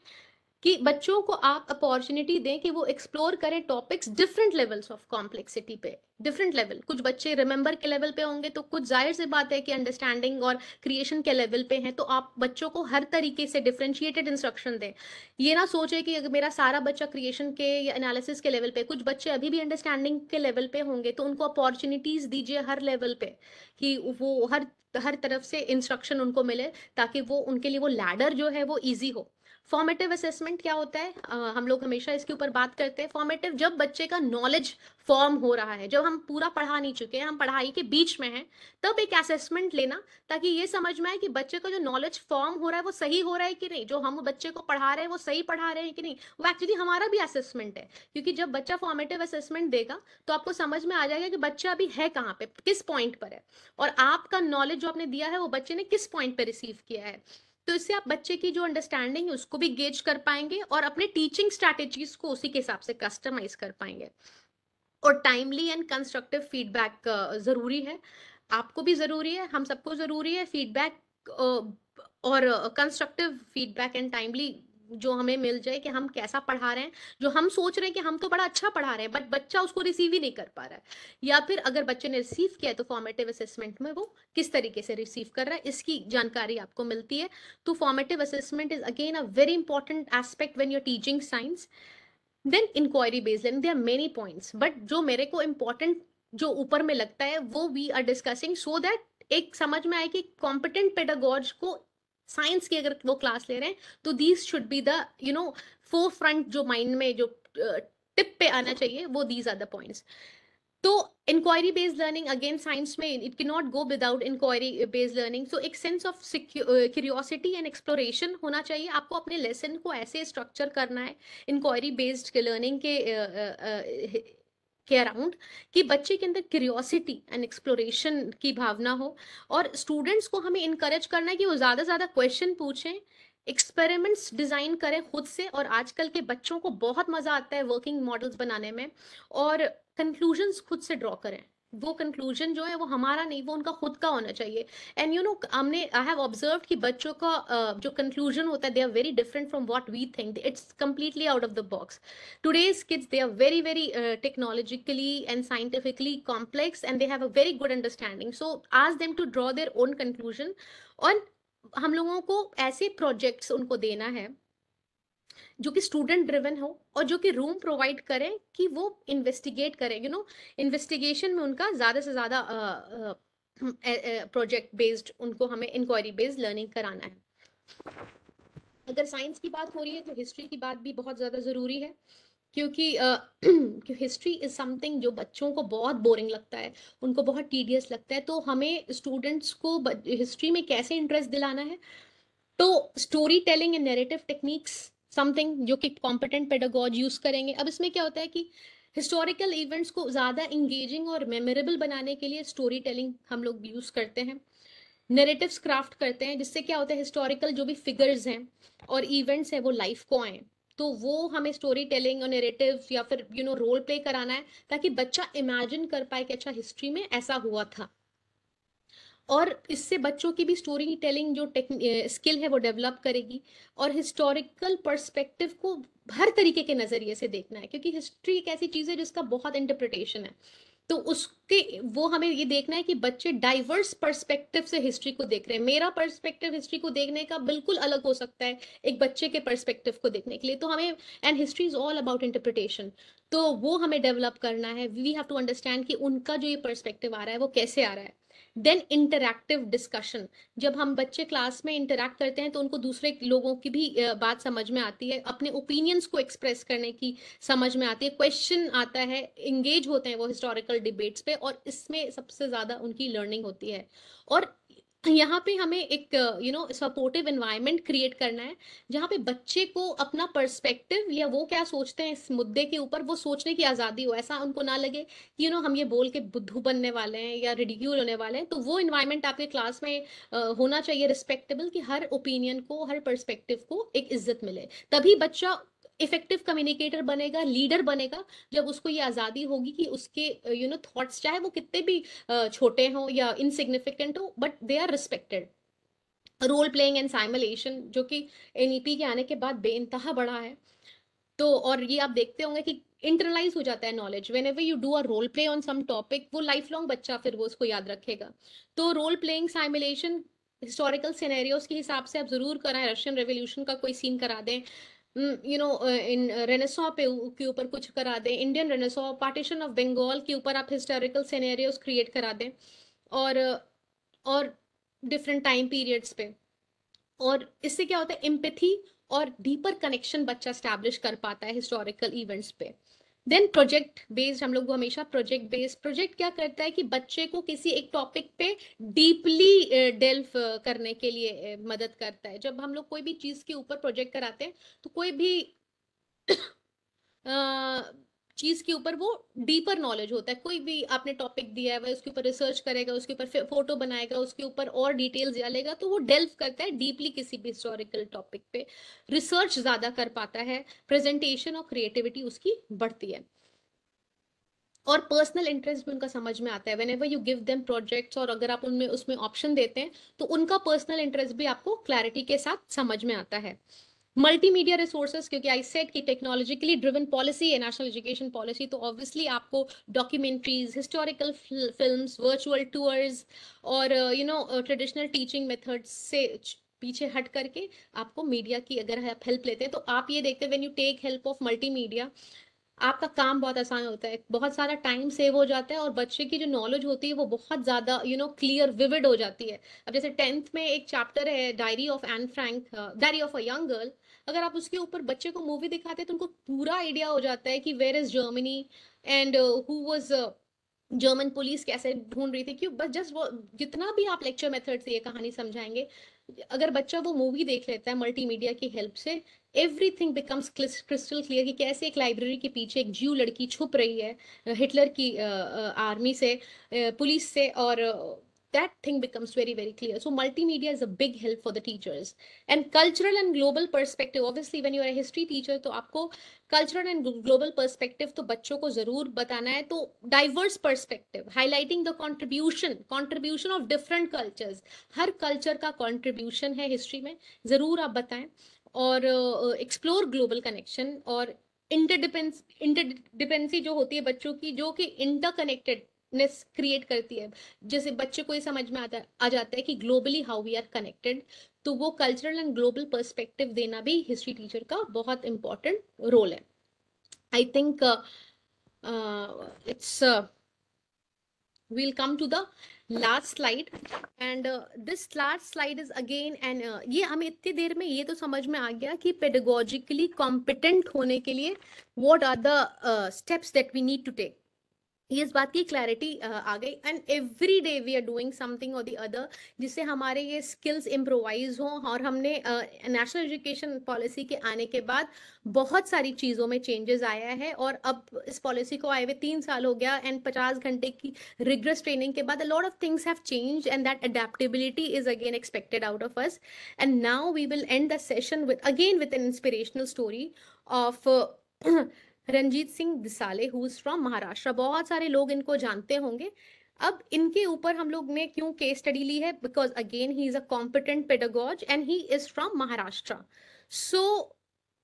कि बच्चों को आप अपॉर्चुनिटी दें कि वो एक्सप्लोर करें topics different levels of complexity पे। डिफरेंट लेवल, कुछ बच्चे रिमेंबर के लेवल पे होंगे तो कुछ जाहिर सी बात है कि अंडरस्टैंडिंग और क्रिएशन के लेवल पे हैं। तो आप बच्चों को हर तरीके से डिफरेंशिएटेड इंस्ट्रक्शन दें। ये ना सोचे कि अगर मेरा सारा बच्चा क्रिएशन के या एनालिसिस के लेवल पे, कुछ बच्चे अभी भी अंडरस्टैंडिंग के लेवल पे होंगे, तो उनको अपॉर्चुनिटीज दीजिए हर लेवल पे, कि वो हर हर तरफ से इंस्ट्रक्शन उनको मिले, ताकि वो उनके लिए वो लैडर जो है वो ईजी हो। फॉर्मेटिव असेसमेंट क्या होता है? हम लोग हमेशा इसके ऊपर बात करते हैं। फॉर्मेटिव, जब बच्चे का नॉलेज फॉर्म हो रहा है, जब हम पूरा पढ़ा नहीं चुके हैं, हम पढ़ाई के बीच में हैं, तब एक असेसमेंट लेना, ताकि ये समझ में आए कि बच्चे का जो नॉलेज फॉर्म हो रहा है वो सही हो रहा है कि नहीं, जो हम बच्चे को पढ़ा रहे हैं वो सही पढ़ा रहे हैं कि नहीं। वो एक्चुअली हमारा भी असेसमेंट है, क्योंकि जब बच्चा फॉर्मेटिव असेसमेंट देगा तो आपको समझ में आ जाएगा कि बच्चा अभी है कहाँ पे, किस पॉइंट पर है, और आपका नॉलेज जो आपने दिया है वो बच्चे ने किस पॉइंट पे रिसीव किया है। तो इससे आप बच्चे की जो अंडरस्टैंडिंग है उसको भी गेज कर पाएंगे और अपने टीचिंग स्ट्रैटेजीज को उसी के हिसाब से कस्टमाइज कर पाएंगे। और टाइमली एंड कंस्ट्रक्टिव फीडबैक जरूरी है, आपको भी जरूरी है, हम सबको जरूरी है फीडबैक, और कंस्ट्रक्टिव फीडबैक एंड टाइमली जो हमें मिल जाए कि हम कैसा पढ़ा रहे हैं, जो हम सोच रहे हैं कि हम तो बड़ा अच्छा पढ़ा रहे हैं बट बच्चा उसको रिसीव ही नहीं कर पा रहा है, या फिर अगर बच्चे ने रिसीव किया है तो फॉर्मेटिव असेसमेंट में वो किस तरीके से रिसीव कर रहा है, इसकी जानकारी आपको मिलती है। तो formative assessment is again a very important aspect when you are teaching science. Then inquiry based learning, there are many points, but जो मेरे को इम्पोर्टेंट जो ऊपर में लगता है वो we are discussing, so that एक समझ में आए कि कॉम्पिटेंट पेडागोज को साइंस की अगर वो क्लास ले रहे हैं तो these should be the forefront, जो माइंड में जो टिप पे आना चाहिए, वो दीज आर द पॉइंट्स। तो inquiry based learning again science में it can not go without inquiry based learning. So एक sense of curiosity and exploration होना चाहिए, आपको अपने लेसन को ऐसे स्ट्रक्चर करना है इंक्वायरी बेस्ड लर्निंग के अराउंड कि बच्चे के अंदर क्यूरियोसिटी एंड एक्सप्लोरेशन की भावना हो, और स्टूडेंट्स को हमें इनकरेज करना है कि वो ज्यादा से ज्यादा क्वेश्चन पूछें, एक्सपेरिमेंट्स डिजाइन करें खुद से, और आजकल के बच्चों को बहुत मजा आता है वर्किंग मॉडल्स बनाने में, और कंक्लूजन्स खुद से ड्रॉ करें। वो कंक्लूजन जो है वो हमारा नहीं, वो उनका खुद का होना चाहिए। एंड हमने आई हैव ऑब्जर्व कि बच्चों का जो कंक्लूजन होता है they are very different from what we think, it's completely out of the box. Today's kids they are very very technologically and scientifically complex and they have a very good understanding, so ask them to draw their own conclusion. और हम लोगों को ऐसे projects उनको देना है जो कि स्टूडेंट ड्रिवन हो, और जो कि रूम प्रोवाइड करें कि वो इन्वेस्टिगेट करें, इन्वेस्टिगेशन में उनका ज़्यादा से ज़्यादा प्रोजेक्ट बेस्ड उनको हमें इंक्वायरी बेस्ड लर्निंग कराना है। अगर साइंस की बात हो रही है तो हिस्ट्री की बात भी बहुत ज़्यादा ज़रूरी है, क्योंकि हिस्ट्री इज समथिंग जो बच्चों को बहुत बोरिंग लगता है, उनको बहुत टीडियस लगता है, तो हमें स्टूडेंट्स को हिस्ट्री में कैसे इंटरेस्ट दिलाना है। तो story telling and narrative techniques something जो कि कॉम्पिटेंट पेडागॉज यूज करेंगे। अब इसमें क्या होता है कि हिस्टोरिकल इवेंट्स को ज़्यादा इंगेजिंग और मेमोरेबल बनाने के लिए स्टोरी टेलिंग हम लोग यूज़ करते हैं, नैरेटिव्स क्राफ्ट करते हैं, जिससे क्या होता है हिस्टोरिकल जो भी फिगर्स हैं और इवेंट्स हैं वो लाइफ को आए, तो वो हमें स्टोरी टेलिंग और नैरेटिव या फिर रोल प्ले कराना है, ताकि बच्चा इमेजिन कर पाए कि अच्छा हिस्ट्री में ऐसा हुआ था। और इससे बच्चों की भी स्टोरी टेलिंग जो स्किल है वो डेवलप करेगी, और हिस्टोरिकल पर्सपेक्टिव को हर तरीके के नज़रिए से देखना है, क्योंकि हिस्ट्री एक ऐसी चीज़ है जिसका बहुत इंटरप्रिटेशन है। तो उसके वो हमें ये देखना है कि बच्चे डाइवर्स पर्सपेक्टिव से हिस्ट्री को देख रहे हैं। मेरा पर्सपेक्टिव हिस्ट्री को देखने का बिल्कुल अलग हो सकता है एक बच्चे के पर्सपेक्टिव को देखने के लिए, तो हमें, and history is all about interpretation, तो वो हमें डेवलप करना है। वी हैव टू अंडरस्टैंड कि उनका जो ये पर्सपेक्टिव आ रहा है वो कैसे आ रहा है। देन इंटरैक्टिव डिस्कशन, जब हम बच्चे क्लास में इंटरैक्ट करते हैं तो उनको दूसरे लोगों की भी बात समझ में आती है, अपने ओपिनियंस को एक्सप्रेस करने की समझ में आती है, क्वेश्चन आता है, इंगेज होते हैं वो हिस्टोरिकल डिबेट्स पे, और इसमें सबसे ज़्यादा उनकी लर्निंग होती है। और यहाँ पे हमें एक सपोर्टिव एनवायरनमेंट क्रिएट करना है, जहाँ पे बच्चे को अपना पर्सपेक्टिव या वो क्या सोचते हैं इस मुद्दे के ऊपर वो सोचने की आज़ादी हो, ऐसा उनको ना लगे कि हम ये बोल के बुद्धू बनने वाले हैं या रिडिक्यूल होने वाले हैं। तो वो इन्वायरमेंट आपके क्लास में होना चाहिए रिस्पेक्टेबल, कि हर ओपिनियन को, हर पर्सपेक्टिव को एक इज्जत मिले, तभी बच्चा इफेक्टिव कम्युनिकेटर बनेगा, लीडर बनेगा, जब उसको ये आज़ादी होगी कि उसके थॉट्स चाहे वो कितने भी छोटे हों या इनसिग्निफिकेंट हो, but they are respected. Role playing and simulation जो कि एनईपी के आने के बाद बेइंतहा बढ़ा है, तो और ये आप देखते होंगे कि इंटरलाइज हो जाता है knowledge, whenever you do a role play on some topic, वो लाइफ लॉन्ग बच्चा फिर वो उसको याद रखेगा। तो role playing simulation historical scenarios के हिसाब से आप जरूर कराएं, रशियन रेवोल्यूशन का कोई सीन करा दें, इन रेनेसॉ पे के ऊपर कुछ करा दें, Indian renaissance, partition of Bengal के ऊपर आप हिस्टोरिकल सिनेरियोज क्रिएट करा दें, और और डिफरेंट टाइम पीरियड्स पे। और इससे क्या होता है, एम्पैथी और डीपर कनेक्शन बच्चा स्टैब्लिश कर पाता है हिस्टोरिकल इवेंट्स पे। देन प्रोजेक्ट बेस्ड, हम लोग हमेशा प्रोजेक्ट बेस्ड, प्रोजेक्ट क्या करता है कि बच्चे को किसी एक टॉपिक पे डीपली डेल्व करने के लिए मदद करता है। जब हम लोग कोई भी चीज के ऊपर प्रोजेक्ट कराते हैं तो कोई भी चीज के ऊपर वो डीपर नॉलेज होता है। कोई भी आपने टॉपिक दिया है, वह उसके ऊपर रिसर्च करेगा, उसके ऊपर फोटो बनाएगा, उसके ऊपर और डिटेल्स डालेगा, तो वो डेल्व करता है डीपली किसी भी हिस्टोरिकल टॉपिक पे, रिसर्च ज्यादा कर पाता है, प्रेजेंटेशन और क्रिएटिविटी उसकी बढ़ती है, और पर्सनल इंटरेस्ट भी उनका समझ में आता है। When ever you give them projects, और अगर आप उनमें उसमें ऑप्शन देते हैं तो उनका पर्सनल इंटरेस्ट भी आपको क्लैरिटी के साथ समझ में आता है। मल्टीमीडिया रिसोर्सेज, क्योंकि आई सेड कि टेक्नोलॉजिकली ड्रिवन पॉलिसी है नेशनल एजुकेशन पॉलिसी, तो ऑब्वियसली आपको documentaries, historical films, virtual tours, और ट्रेडिशनल टीचिंग मेथड्स से पीछे हट करके आपको मीडिया की अगर आप हेल्प लेते हैं तो आप ये देखते हैं, when you take help of multimedia, आपका काम बहुत आसान होता है, बहुत सारा टाइम सेव हो जाता है, और बच्चे की जो नॉलेज होती है वो बहुत ज्यादा क्लियर विविड हो जाती है। अब जैसे 10th में एक चैप्टर है diary of Anne Frank, diary of a young girl, अगर आप उसके ऊपर बच्चे को मूवी दिखाते हैं तो उनको पूरा आइडिया हो जाता है कि where is Germany, and who was German police कैसे ढूंढ रही थी, क्यों, बस जस्ट वो जितना भी आप लेक्चर मेथड से ये कहानी समझाएंगे, अगर बच्चा वो मूवी देख लेता है मल्टीमीडिया की हेल्प से, एवरीथिंग बिकम्स क्रिस्टल क्लियर कि कैसे एक लाइब्रेरी के पीछे एक ज्यू लड़की छुप रही है हिटलर की आर्मी से, पुलिस से, और that thing becomes very very clear. So multimedia is a big help for the teachers. And cultural and global perspective, obviously when you are a history teacher तो आपको कल्चरल एंड ग्लोबल पर्सपेक्टिव तो बच्चों को जरूर बताना है। तो diverse perspective, highlighting the contribution of different cultures, her culture का कंट्रीब्यूशन है हिस्ट्री में, जरूर आप बताएं। और एक्सप्लोर ग्लोबल कनेक्शन, और इंटरडिपेंडेंसी जो होती है बच्चों की, जो कि इंटरकनेक्टेडनेस क्रिएट करती है। जैसे बच्चे को ये समझ में आ जाता है कि globally how we are connected, तो वो कल्चरल एंड ग्लोबल पर्सपेक्टिव देना भी हिस्ट्री टीचर का बहुत इंपॉर्टेंट रोल है। I think it's we'll come to the last slide, and this last slide is again, and ये हमें इतनी देर में ये तो समझ में आ गया कि पेडागोजिकली कॉम्पिटेंट होने के लिए what are the steps that we need to take, ये इस बात की क्लैरिटी आ गई। And every day we are doing something or the other, जिससे हमारे ये स्किल्स इम्प्रोवाइज हों। और हमने नेशनल एजुकेशन पॉलिसी के आने के बाद बहुत सारी चीज़ों में चेंजेस आया है, और अब इस पॉलिसी को आए हुए 3 साल हो गया, एंड 50 घंटे की रिग्रेस ट्रेनिंग के बाद a lot of things have change, and that adaptability is again expected out of us. And now we will end the session with an inspirational story of Ranjit Singh Disale, who is from Maharashtra. बहुत सारे लोग इनको जानते होंगे। अब इनके ऊपर हम लोग ने क्यों केस स्टडी ली है, because again he is a competent pedagogue and he is from Maharashtra. So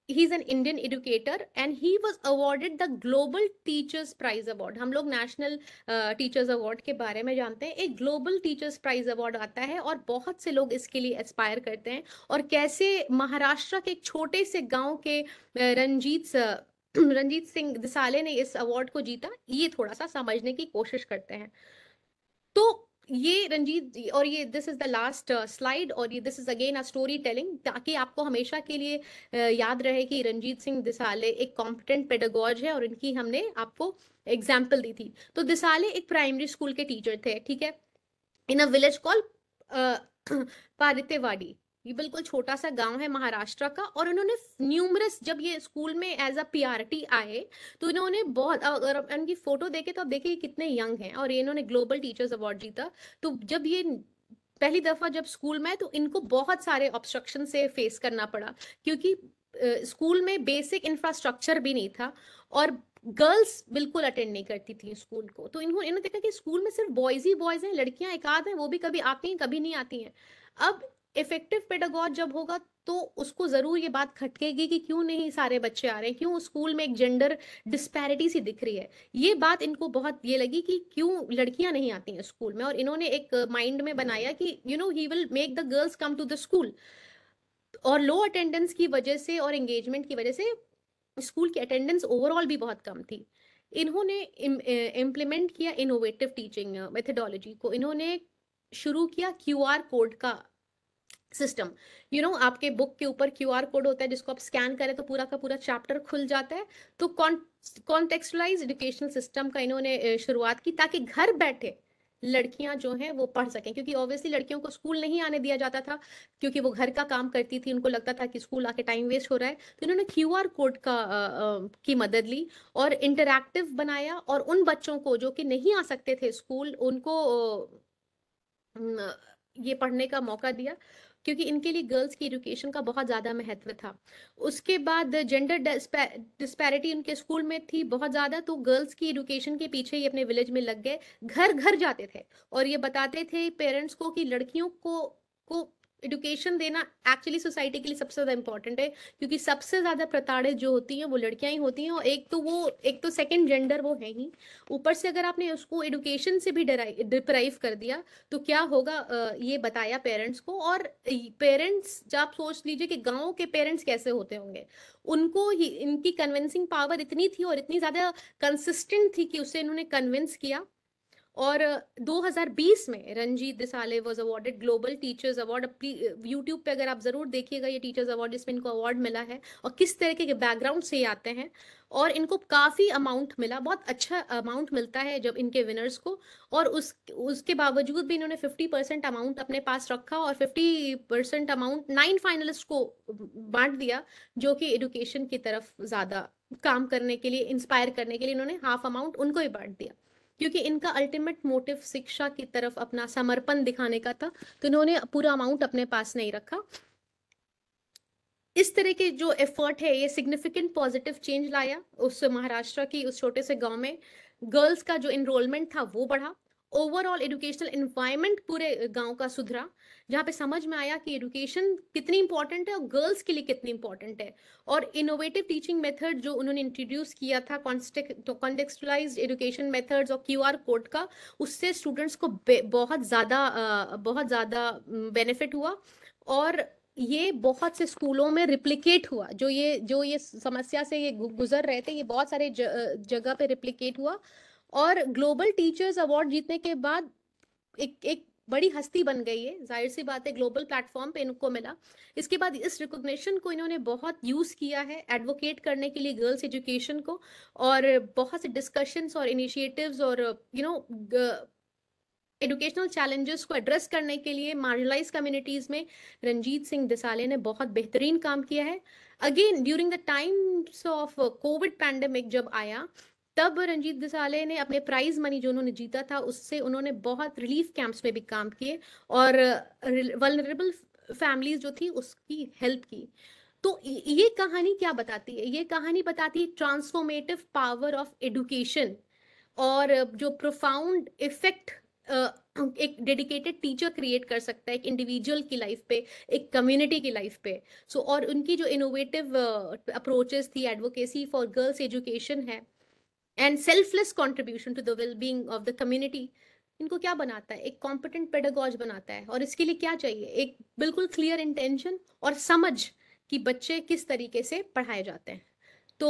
he is an Indian educator, and he was awarded the global teachers prize award. हम लोग नेशनल टीचर्स अवार्ड के बारे में जानते हैं, एक ग्लोबल टीचर्स प्राइज अवार्ड आता है, और बहुत से लोग इसके लिए एस्पायर करते हैं। और कैसे महाराष्ट्र के एक छोटे से गांव के रंजीत सिंह दिसाले ने इस अवार्ड को जीता, ये थोड़ा सा समझने की कोशिश करते हैं। तो ये रंजीत जी, और ये this is the last slide, और ये this is again a story telling, ताकि आपको हमेशा के लिए याद रहे कि रंजीत सिंह दिसाले एक कॉम्पिटेंट पेडागॉज है, और इनकी हमने आपको एग्जाम्पल दी थी। तो दिसाले एक प्राइमरी स्कूल के टीचर थे, ठीक है, इन अ विलेज कॉल पारितेवाड़ी। ये बिल्कुल छोटा सा गांव है महाराष्ट्र का, और उन्होंने न्यूमरस, जब ये स्कूल में एज अ पीआरटी आए तो इन्होंने बहुत, अगर आप इनकी फोटो देखे तो आप देखिए कितने यंग हैं, और ये इन्होंने ग्लोबल टीचर्स अवार्ड जीता। तो जब ये पहली दफा जब स्कूल में, तो इनको बहुत सारे ऑब्स्ट्रक्शन से फेस करना पड़ा, क्योंकि स्कूल में बेसिक इंफ्रास्ट्रक्चर भी नहीं था, और गर्ल्स बिल्कुल अटेंड नहीं करती थी स्कूल को। तो इन्होंने देखा कि स्कूल में सिर्फ बॉयज ही बॉयज हैं, लड़कियां एक आध हैं, वो भी कभी आती हैं कभी नहीं आती हैं। अब इफेक्टिव पेडागॉज जब होगा तो उसको जरूर ये बात खटकेगी कि क्यों नहीं सारे बच्चे आ रहे हैं, क्यों स्कूल में एक जेंडर डिस्पैरिटी सी दिख रही है। ये बात इनको बहुत ये लगी कि क्यों लड़कियां नहीं आती हैं स्कूल में, और इन्होंने एक माइंड में बनाया कि he will make the girls come to the school. और लो अटेंडेंस की वजह से और एंगेजमेंट की वजह से स्कूल की अटेंडेंस ओवरऑल भी बहुत कम थी। इन्होंने इम्प्लीमेंट किया इनोवेटिव टीचिंग मेथडोलॉजी को, इन्होंने शुरू किया क्यूआर कोड का सिस्टम, यू नो, आपके बुक के ऊपर क्यूआर कोड होता है जिसको आप स्कैन करें तो पूरा का पूरा चैप्टर खुल जाता है। तो कॉन्टेक्सचुअलाइज एजुकेशनल सिस्टम का इन्होंने शुरुआत की ताकि घर बैठे लड़कियां जो हैं वो पढ़ सकें, क्योंकि ऑब्वियसली लड़कियों को स्कूल नहीं आने दिया जाता था, क्योंकि वो घर का काम करती थी, उनको लगता था कि स्कूल आके टाइम वेस्ट हो रहा है। तो इन्होंने क्यूआर कोड की मदद ली और इंटरैक्टिव बनाया, और उन बच्चों को जो कि नहीं आ सकते थे स्कूल, उनको ये पढ़ने का मौका दिया, क्योंकि इनके लिए गर्ल्स की एजुकेशन का बहुत ज़्यादा महत्व था। उसके बाद जेंडर डिस्पैरिटी उनके स्कूल में थी बहुत ज़्यादा, तो गर्ल्स की एजुकेशन के पीछे ही अपने विलेज में लग गए, घर घर जाते थे और ये बताते थे पेरेंट्स को कि लड़कियों को एजुकेशन देना एक्चुअली सोसाइटी के लिए सबसे ज़्यादा इंपॉर्टेंट है, क्योंकि सबसे ज़्यादा प्रताड़ित जो होती हैं वो लड़कियां ही होती हैं, और एक तो सेकंड जेंडर वो है ही, ऊपर से अगर आपने उसको एजुकेशन से भी डिप्राइव कर दिया तो क्या होगा, ये बताया पेरेंट्स को। और पेरेंट्स, जब आप सोच लीजिए कि गांव के पेरेंट्स कैसे होते होंगे, उनको ही इनकी कन्विंसिंग पावर इतनी थी और इतनी ज्यादा कंसिस्टेंट थी कि उससे इन्होंने कन्विंस किया। और 2020 में Ranjit Disale was awarded global teachers award. YouTube पे अगर आप जरूर देखिएगा ये टीचर्स अवार्ड जिसमें इनको अवार्ड मिला है, और किस तरीके के बैकग्राउंड से ये आते हैं, और इनको काफी अमाउंट मिला, बहुत अच्छा अमाउंट मिलता है जब इनके विनर्स को। और उसके बावजूद भी इन्होंने 50% अमाउंट अपने पास रखा और 50% अमाउंट 9 फाइनलिस्ट को बांट दिया, जो कि एजुकेशन की तरफ ज्यादा काम करने के लिए, इंस्पायर करने के लिए इन्होंने हाफ अमाउंट उनको ही बांट दिया, क्योंकि इनका अल्टीमेट मोटिव शिक्षा की तरफ अपना समर्पण दिखाने का था। तो इन्होंने पूरा अमाउंट अपने पास नहीं रखा। इस तरह के जो एफर्ट है ये सिग्निफिकेंट पॉजिटिव चेंज लाया उस महाराष्ट्र की उस छोटे से गांव में। गर्ल्स का जो इनरोलमेंट था वो बढ़ा, ओवरऑल एजुकेशनल एनवायरनमेंट पूरे गांव का सुधरा, जहाँ पे समझ में आया कि एजुकेशन कितनी इंपॉर्टेंट है और गर्ल्स के लिए कितनी इंपॉर्टेंट है। और इनोवेटिव टीचिंग मेथड जो उन्होंने इंट्रोड्यूस किया था, कॉन्टेक्सचुअलाइज्ड एजुकेशन मेथड्स और क्यूआर कोड का, उससे स्टूडेंट्स को बहुत ज़्यादा बेनिफिट हुआ। और ये बहुत से स्कूलों में रिप्लिकेट हुआ, जो ये समस्या से ये गुजर रहे थे, ये बहुत सारे जगह पे रिप्लिकेट हुआ। और ग्लोबल टीचर्स अवार्ड जीतने के बाद एक एक बड़ी हस्ती बन गई है, जाहिर सी बात है, ग्लोबल प्लेटफॉर्म पे इनको मिला। इसके बाद इस रिकॉग्निशन को इन्होंने बहुत यूज किया है एडवोकेट करने के लिए गर्ल्स एजुकेशन को, और बहुत से डिस्कशंस और इनिशिएटिव्स और एजुकेशनल चैलेंजेस को एड्रेस करने के लिए मार्जिनलाइज कम्युनिटीज में रंजीत सिंह दिसाले ने बहुत बेहतरीन काम किया है। Again during the times of Covid pandemic जब आया, तब रंजीत दिसाले ने अपने प्राइज मनी जो उन्होंने जीता था उससे उन्होंने बहुत रिलीफ कैंप्स में भी काम किए और वल्नरेबल फैमिलीज जो थी उसकी हेल्प की। तो ये कहानी क्या बताती है? ये कहानी बताती है ट्रांसफॉर्मेटिव पावर ऑफ एजुकेशन, और जो प्रोफाउंड इफेक्ट एक डेडिकेटेड टीचर क्रिएट कर सकता है एक इंडिविजुअल की लाइफ पे, एक कम्युनिटी की लाइफ पे। और उनकी जो इनोवेटिव अप्रोचेस थी, एडवोकेसी फॉर गर्ल्स एजुकेशन है, and selfless contribution to the well being of the community, इनको क्या बनाता है? एक कॉम्पिटेंट पेडागॉज बनाता है। और इसके लिए क्या चाहिए? एक बिल्कुल क्लियर इंटेंशन और समझ कि बच्चे किस तरीके से पढ़ाए जाते हैं। So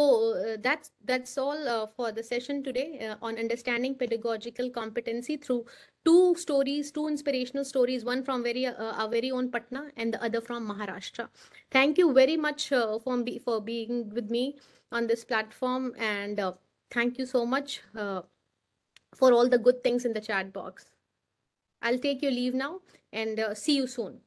that's all for the session today on understanding pedagogical competency through two inspirational stories, one from our very own Patna and the other from Maharashtra. Thank you very much for being with me on this platform, and thank you so much for all the good things in the chat box. I'll take your leave now and see you soon.